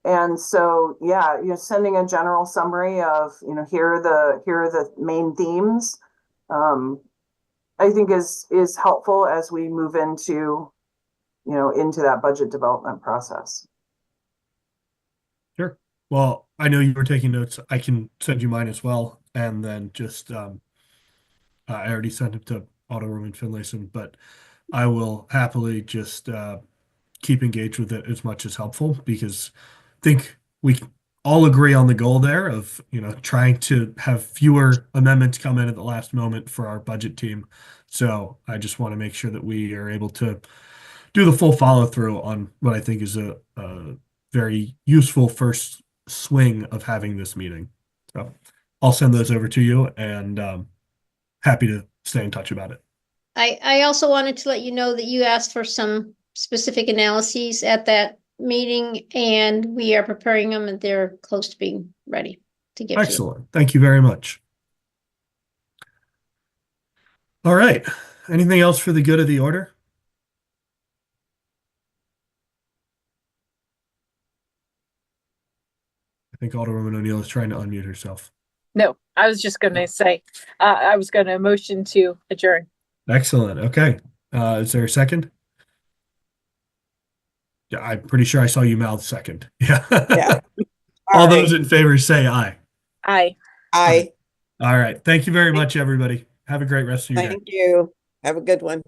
And so, yeah, sending a general summary of, here are the main themes, I think is helpful as we move into that budget development process. Sure. Well, I know you were taking notes. I can send you mine as well. And then just, I already sent it to Alderwoman Finlayson, but I will happily just keep engaged with it as much as helpful, because I think we all agree on the goal there of, trying to have fewer amendments come in at the last moment for our budget team. So I just want to make sure that we are able to do the full follow through on what I think is a very useful first swing of having this meeting. So I'll send those over to you, and happy to stay in touch about it. I also wanted to let you know that you asked for some specific analyses at that meeting, and we are preparing them, and they're close to being ready to give to you. Excellent. Thank you very much. All right. Anything else for the good of the order? I think Alderwoman O'Neill is trying to unmute herself. No, I was just going to say, I was going to motion to adjourn. Excellent. Okay. Is there a second? Yeah, I'm pretty sure I saw you mouth second. Yeah. Yeah. All those in favor say aye. Aye. Aye. All right. Thank you very much, everybody. Have a great rest of your day. Thank you. Have a good one.